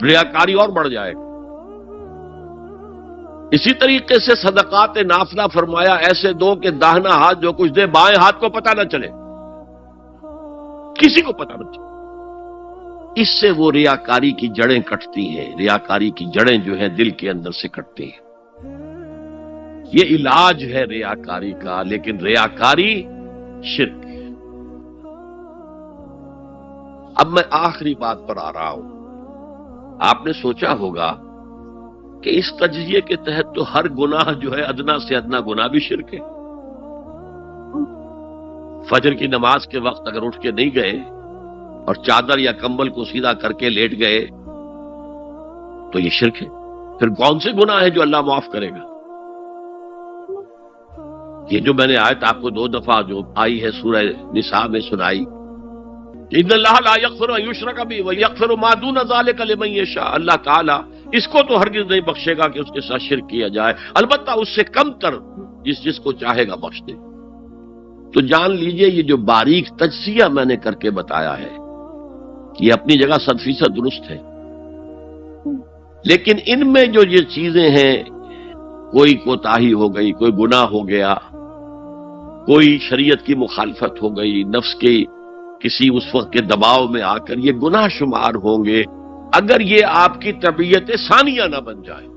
ریاکاری اور بڑھ جائے گا۔ اسی طریقے سے صدقات نافلہ فرمایا ایسے دو کہ داہنا ہاتھ جو کچھ دے بائیں ہاتھ کو پتہ نہ چلے، کسی کو پتہ نہ چلے۔ اس سے وہ ریاکاری کی جڑیں کٹتی ہیں، ریاکاری کی جڑیں جو ہیں دل کے اندر سے کٹتی ہیں۔ یہ علاج ہے ریاکاری کا، لیکن ریاکاری شرک ہے۔ اب میں آخری بات پر آ رہا ہوں۔ آپ نے سوچا ہوگا کہ اس تجزیے کے تحت تو ہر گناہ جو ہے ادنا سے ادنا گناہ بھی شرک ہے۔ فجر کی نماز کے وقت اگر اٹھ کے نہیں گئے اور چادر یا کمبل کو سیدھا کر کے لیٹ گئے تو یہ شرک ہے۔ پھر کون سے گناہ ہے جو اللہ معاف کرے گا؟ یہ جو میں نے آیت آپ کو 2 دفعہ جو آئی ہے سورہ نساء میں سنائی، ان اللہ لا یغفر ان یشرک بہ ویغفر ما دون ذلک لمن یشاء، اللہ تعالیٰ اس کو تو ہرگز نہیں بخشے گا کہ اس کے ساتھ شرک کیا جائے، البتہ اس سے کم تر جس کو چاہے گا بخش دے۔ تو جان لیجئے یہ جو باریک تجزیہ میں نے کر کے بتایا ہے یہ اپنی جگہ 100% درست ہے، لیکن ان میں جو یہ چیزیں ہیں، کوئی کوتاہی ہو گئی، کوئی گناہ ہو گیا، کوئی شریعت کی مخالفت ہو گئی، نفس کے کسی اس وقت کے دباؤ میں آ کر یہ گناہ شمار ہوں گے اگر یہ آپ کی طبیعت ثانیہ نہ بن جائے۔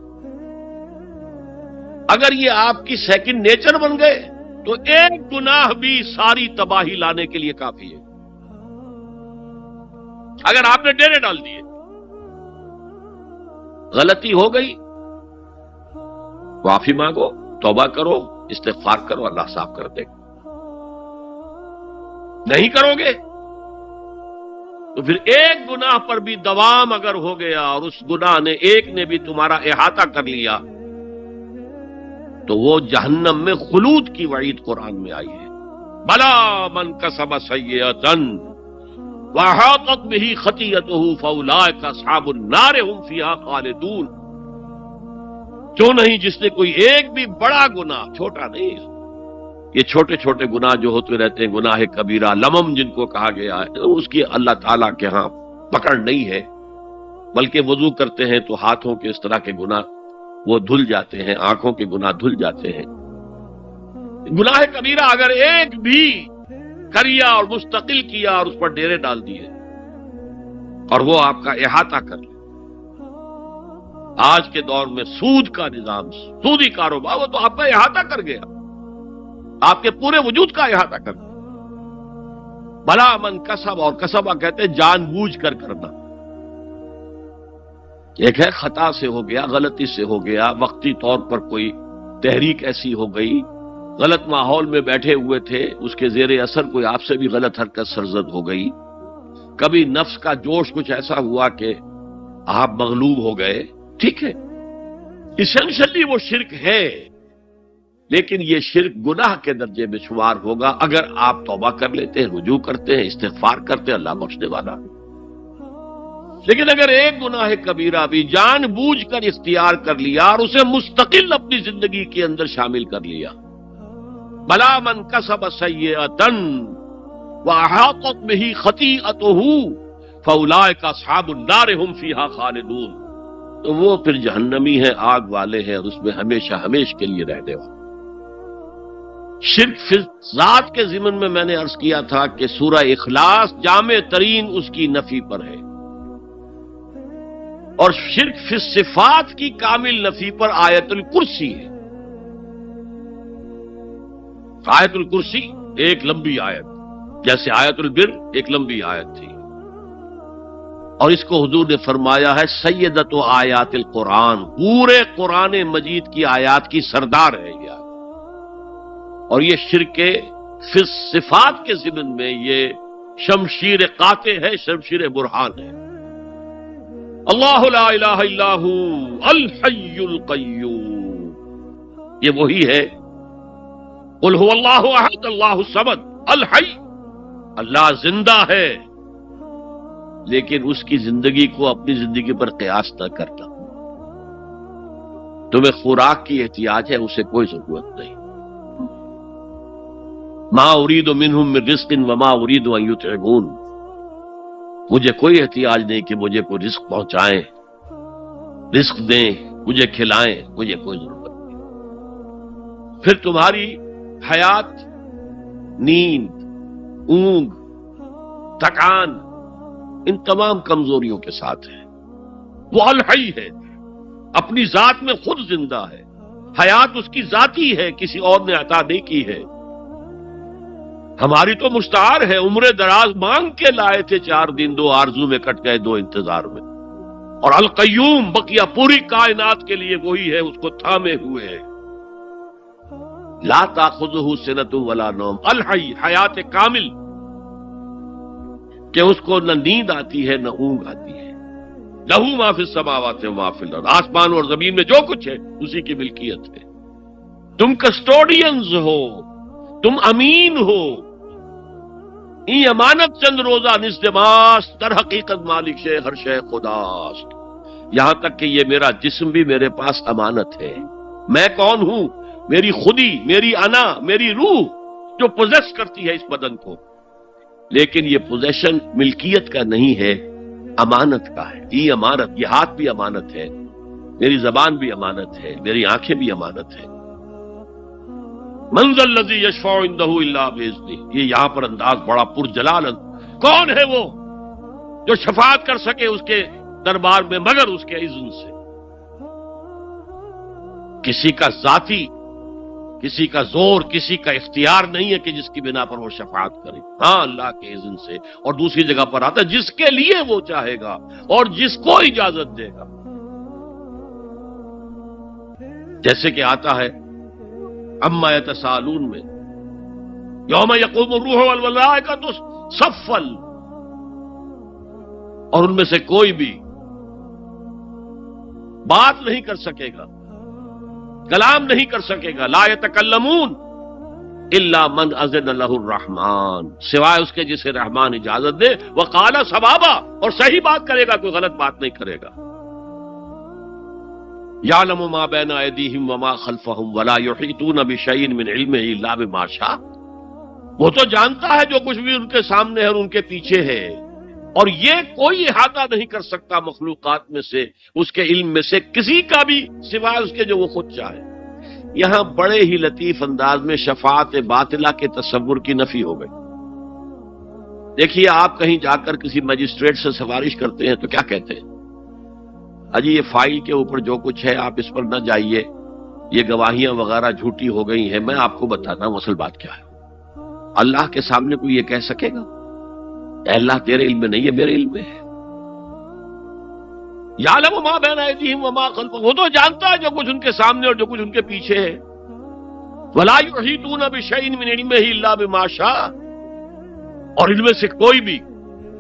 اگر یہ آپ کی سیکنڈ نیچر بن گئے تو ایک گناہ بھی ساری تباہی لانے کے لیے کافی ہے۔ اگر آپ نے ڈیرے ڈال دیے، غلطی ہو گئی، معافی مانگو، توبہ کرو، استغفار کرو، اللہ صاف کر دے گا۔ نہیں کرو گے تو پھر ایک گناہ پر بھی دوام اگر ہو گیا اور اس گناہ نے ایک نے بھی تمہارا احاطہ کر لیا تو وہ جہنم میں خلود کی وعید قرآن میں آئی ہے۔ بلا من کسب سیئۃ واحاطت به خطیئتہ فاولئک اصحاب النار هم فیہا خالدون۔ جو نہیں جس نے کوئی ایک بھی بڑا گناہ، چھوٹا نہیں، یہ چھوٹے چھوٹے گناہ جو ہوتے رہتے ہیں، گناہ کبیرہ، لمم جن کو کہا گیا ہے، اس کی اللہ تعالیٰ کے ہاں پکڑ نہیں ہے، بلکہ وضو کرتے ہیں تو ہاتھوں کے اس طرح کے گناہ وہ دھل جاتے ہیں، آنکھوں کے گناہ دھل جاتے ہیں۔ گناہ کبیرہ اگر ایک بھی کریا اور مستقل کیا اور اس پر ڈیرے ڈال دیے اور وہ آپ کا احاطہ کر لے، آج کے دور میں سود کا نظام، سودی کاروبار، وہ تو آپ کا احاطہ کر گیا، آپ کے پورے وجود کا احاطہ کر گیا۔ بلا من کسب، اور کسبہ کہتے ہیں جان بوجھ کر کرنا۔ ایک ہے خطا سے ہو گیا، غلطی سے ہو گیا، وقتی طور پر کوئی تحریک ایسی ہو گئی، غلط ماحول میں بیٹھے ہوئے تھے، اس کے زیر اثر کوئی آپ سے بھی غلط حرکت سرزد ہو گئی، کبھی نفس کا جوش کچھ ایسا ہوا کہ آپ مغلوب ہو گئے، ٹھیک ہے، اسینشلی وہ شرک ہے، لیکن یہ شرک گناہ کے درجے میں شمار ہوگا اگر آپ توبہ کر لیتے ہیں، رجوع کرتے ہیں، استغفار کرتے ہیں، اللہ بخشنے والا۔ لیکن اگر ایک گناہ کبیرہ بھی جان بوجھ کر اختیار کر لیا اور اسے مستقل اپنی زندگی کے اندر شامل کر لیا، بلا من کسب سیئۃ واحاطت بہ خطیئتہ فاولئک اصحاب النار هم فیہا خالدون، تو وہ پھر جہنمی ہے، آگ والے ہیں، اور اس میں ہمیشہ ہمیش کے لیے رہنے والے۔ شرک فی ذات کے ضمن میں نے عرض کیا تھا کہ سورہ اخلاص جامع ترین اس کی نفی پر ہے، اور شرک فی صفات کی کامل نفی پر آیت الکرسی ہے۔ آیت الکرسی ایک لمبی آیت، جیسے آیت البر ایک لمبی آیت تھی، اور اس کو حضور نے فرمایا ہے سیدۃ آیات القرآن، پورے قرآن مجید کی آیات کی سردار ہے یہ، اور یہ شرک فی صفات کے ضمن میں یہ شمشیر قاطع ہے، شمشیر برہان ہے۔ اللہ لا الہ الا ہو الحی القیوم، یہ وہی ہے، قل هو اللہ احد اللہ الصمد الحی، اللہ زندہ ہے، لیکن اس کی زندگی کو اپنی زندگی پر قیاس نہ کرنا۔ تمہیں خوراک کی احتیاج ہے، اسے کوئی ضرورت نہیں۔ ما اريد منهم من رزق وما اريد ان يطعمون، مجھے کوئی احتیاج نہیں کہ مجھے کوئی رزق پہنچائیں، رزق دیں، مجھے کھلائیں، مجھے کوئی ضرورت نہیں۔ پھر تمہاری حیات نیند، اونگ، تھکان، ان تمام کمزوریوں کے ساتھ ہے۔ وہ الحی ہے، اپنی ذات میں خود زندہ ہے، حیات اس کی ذاتی ہے، کسی اور نے عطا نہیں کی ہے۔ ہماری تو مستعار ہے، عمر دراز مانگ کے لائے تھے، 4 دن 2 آرزو میں کٹ گئے، 2 انتظار میں۔ اور القیوم بقیہ پوری کائنات کے لیے وہی ہے، اس کو تھامے ہوئے ہے۔ لا تاخذہ سنۃ ولا نوم، الحی، حیات کامل، کہ اس کو نہ نیند آتی ہے نہ اونگ آتی ہے۔ لہ ما فی السماوات و ما فی الارض، آسمان اور زمین میں جو کچھ ہے اسی کی ملکیت ہے۔ تم کسٹوڈینز ہو، تم امین ہو، ای امانت چند روزہ نزدماس، در حقیقت مالک شے ہر شے خداست، یہاں تک کہ یہ میرا جسم بھی میرے پاس امانت ہے۔ میں کون ہوں؟ میری خودی، میری انا، میری روح جو پوزیس کرتی ہے اس بدن کو، لیکن یہ پوزیشن ملکیت کا نہیں ہے، امانت کا ہے۔ یہ امانت، یہ ہاتھ بھی امانت ہے، میری زبان بھی امانت ہے، میری آنکھیں بھی امانت ہے۔ من ذا الذی یشفع عندہ الا باذنہ، یہ یہاں پر انداز بڑا پرجلال، کون ہے وہ جو شفاعت کر سکے اس کے دربار میں مگر اس کے اذن سے؟ کسی کا ذاتی، کسی کا زور، کسی کا اختیار نہیں ہے کہ جس کی بنا پر وہ شفاعت کرے، ہاں اللہ کے اذن سے۔ اور دوسری جگہ پر آتا ہے جس کے لیے وہ چاہے گا اور جس کو اجازت دے گا، جیسے کہ آتا ہے اما یتساءلون میں، یوم یقوم الروح والملائکۃ صفا، اور ان میں سے کوئی بھی بات نہیں کر سکے گا، کلام نہیں کر سکے گا، لا یتکلمون الا من اذن لہ الرحمن، سوائے اس کے جسے رحمان اجازت دے، وقال صوابا، اور صحیح بات کرے گا، کوئی غلط بات نہیں کرے گا۔ یعلم ما بین ایدیہم وما خلفہم ولا یحیطون بشیء من علمہ الا بما شاء، وہ تو جانتا ہے جو کچھ بھی ان کے سامنے ہے اور ان کے پیچھے ہے، اور یہ کوئی احاطہ نہیں کر سکتا مخلوقات میں سے اس کے علم میں سے کسی کا بھی سوائے اس کے جو وہ خود چاہے۔ یہاں بڑے ہی لطیف انداز میں شفاعت باطلہ کے تصور کی نفی ہو گئی۔ دیکھیے، آپ کہیں جا کر کسی مجسٹریٹ سے سفارش کرتے ہیں تو کیا کہتے ہیں؟ اجی یہ فائل کے اوپر جو کچھ ہے آپ اس پر نہ جائیے، یہ گواہیاں وغیرہ جھوٹی ہو گئی ہیں، میں آپ کو بتاتا ہوں اصل بات کیا ہے۔ اللہ کے سامنے کوئی یہ کہہ سکے گا اے اللہ تیرے علم میں نہیں ہے، میرے علم میں ہے؟ یعلم ما بین ایدیہم وما خلفہم، وہ تو جانتا ہے جو کچھ ان کے سامنے اور جو کچھ ان کے پیچھے ہے۔ ولا یحیطون بشیء من علمہ الا بما شاء، اور ان میں سے کوئی بھی،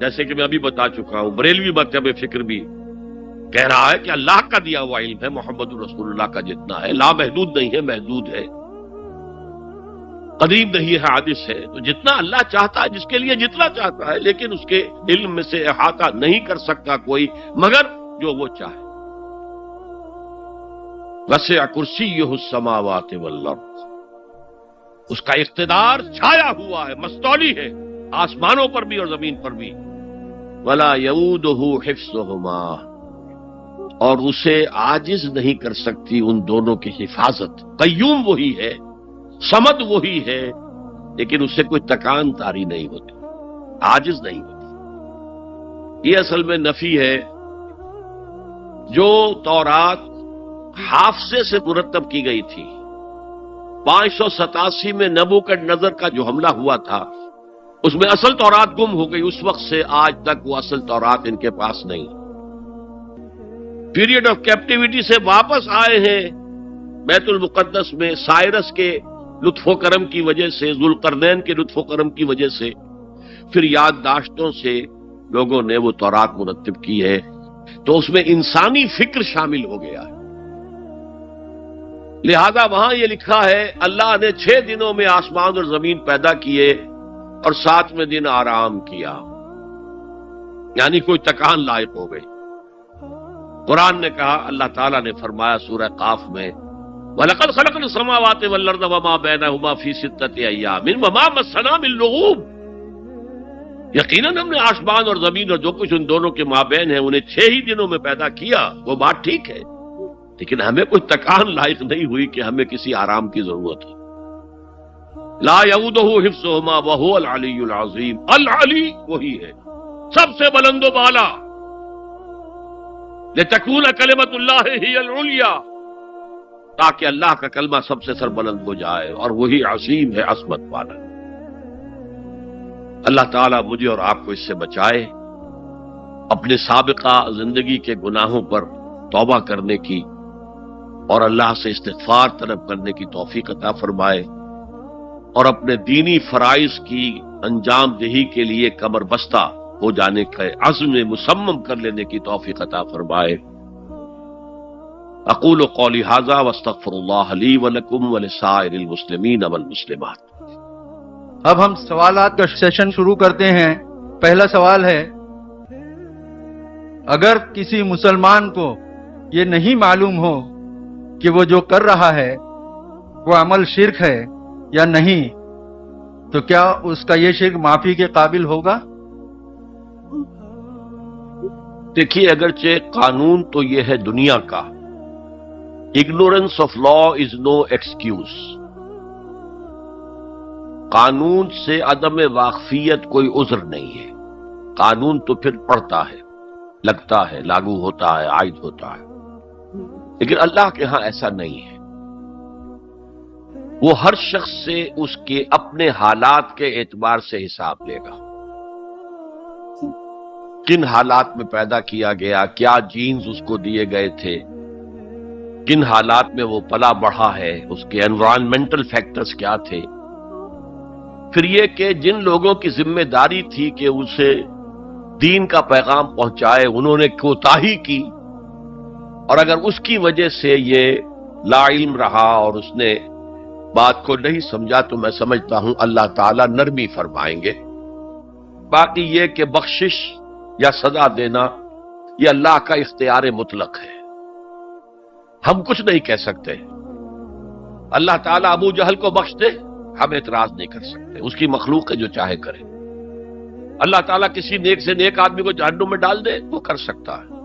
جیسے کہ میں ابھی بتا چکا ہوں، بریلوی مکتب فکر بھی کہہ رہا ہے کہ اللہ کا دیا ہوا علم ہے، محمد رسول اللہ کا جتنا ہے، لا محدود نہیں ہے، محدود ہے، قدیم نہیں ہے، حادث ہے۔ تو جتنا اللہ چاہتا ہے، جس کے لیے جتنا چاہتا ہے، لیکن اس کے علم میں سے احاطہ نہیں کر سکتا کوئی مگر جو وہ چاہے۔ وسع کرسیہ السماوات والارض، اس کا اقتدار چھایا ہوا ہے، مستولی ہے، آسمانوں پر بھی اور زمین پر بھی۔ ولا یؤودہ حفظہما، اور اسے عاجز نہیں کر سکتی ان دونوں کی حفاظت۔ قیوم وہی ہے، صمد وہی ہے، لیکن اس سے کوئی تکان تاری نہیں ہوتی، عاجز نہیں ہوتی۔ یہ اصل میں نفی ہے جو تورات حافظے سے مرتب کی گئی تھی۔ 587 میں نبوکدنضر کا جو حملہ ہوا تھا اس میں اصل تورات گم ہو گئی، اس وقت سے آج تک وہ اصل تورات ان کے پاس نہیں۔ پیریڈ آف کیپٹیوٹی سے واپس آئے ہیں بیت المقدس میں، سائرس کے لطف و کرم کی وجہ سے، ذوالقرنین کے لطف و کرم کی وجہ سے، پھر یادداشتوں سے لوگوں نے وہ تورات مرتب کی ہے، تو اس میں انسانی فکر شامل ہو گیا ہے۔ لہذا وہاں یہ لکھا ہے اللہ نے 6 دنوں میں آسمان اور زمین پیدا کیے اور 7ویں دن آرام کیا، یعنی کوئی تکان لائق ہو گئی۔ قرآن نے کہا، اللہ تعالیٰ نے فرمایا سورہ قاف میں، وَلَقَدْ خَلَقْنَا السَّمَاوَاتِ وَالْأَرْضَ وَمَا بَيْنَهُمَا فِي 6 أَيَّامٍ وَمَا مَسَّنَا مِن لُغُوبٍ، یقیناً ہم نے آسمان اور زمین اور جو کچھ ان دونوں کے مابین ہے انہیں 6 ہی دنوں میں پیدا کیا۔ وہ بات ٹھیک ہے، لیکن ہمیں کوئی تکان لائق نہیں ہوئی کہ ہمیں کسی آرام کی ضرورت ہے۔ لا یؤودہ حفظہما وہو العلی العظیم، العلی وہی ہے سب سے بلند و بالا، لتکون کلمۃ اللہ ہی العلیٰ، تاکہ اللہ کا کلمہ سب سے سر بلند ہو جائے، اور وہی عظیم ہے، عظمت والا۔ اللہ تعالیٰ مجھے اور آپ کو اس سے بچائے، اپنے سابقہ زندگی کے گناہوں پر توبہ کرنے کی اور اللہ سے استغفار طلب کرنے کی توفیق عطا فرمائے، اور اپنے دینی فرائض کی انجام دہی کے لیے کمر بستہ ہو جانے کا عزم مصمم کر لینے کی توفیق عطا فرمائے۔ اقول قولی ھذا واستغفر اللہ لی ولکم ولسائر المسلمین والمسلمات۔ اب ہم سوالات کا سیشن شروع کرتے ہیں۔ پہلا سوال ہے، اگر کسی مسلمان کو یہ نہیں معلوم ہو کہ وہ جو کر رہا ہے وہ عمل شرک ہے یا نہیں، تو کیا اس کا یہ شرک معافی کے قابل ہوگا؟ دیکھیے، اگرچہ قانون تو یہ ہے دنیا کا، ignorance of law is no excuse، قانون سے عدم واقفیت کوئی عذر نہیں ہے، قانون تو پھر پڑھتا ہے، لگتا ہے، لاگو ہوتا ہے، عائد ہوتا ہے، لیکن اللہ کے ہاں ایسا نہیں ہے۔ وہ ہر شخص سے اس کے اپنے حالات کے اعتبار سے حساب لے گا، کن حالات میں پیدا کیا گیا، کیا جینز اس کو دیے گئے تھے، کن حالات میں وہ پلا بڑھا ہے، اس کے انوائرنمنٹل فیکٹرز کیا تھے، پھر یہ کہ جن لوگوں کی ذمہ داری تھی کہ اسے دین کا پیغام پہنچائے انہوں نے کوتاہی کی، اور اگر اس کی وجہ سے یہ لا علم رہا اور اس نے بات کو نہیں سمجھا تو میں سمجھتا ہوں اللہ تعالیٰ نرمی فرمائیں گے۔ باقی یہ کہ بخشش یا سزا دینا یہ اللہ کا اختیار مطلق ہے، ہم کچھ نہیں کہہ سکتے۔ اللہ تعالیٰ ابو جہل کو بخش دے، ہم اعتراض نہیں کر سکتے، اس کی مخلوق ہے جو چاہے کرے، اللہ تعالیٰ کسی نیک سے نیک آدمی کو جہنم میں ڈال دے وہ کر سکتا ہے،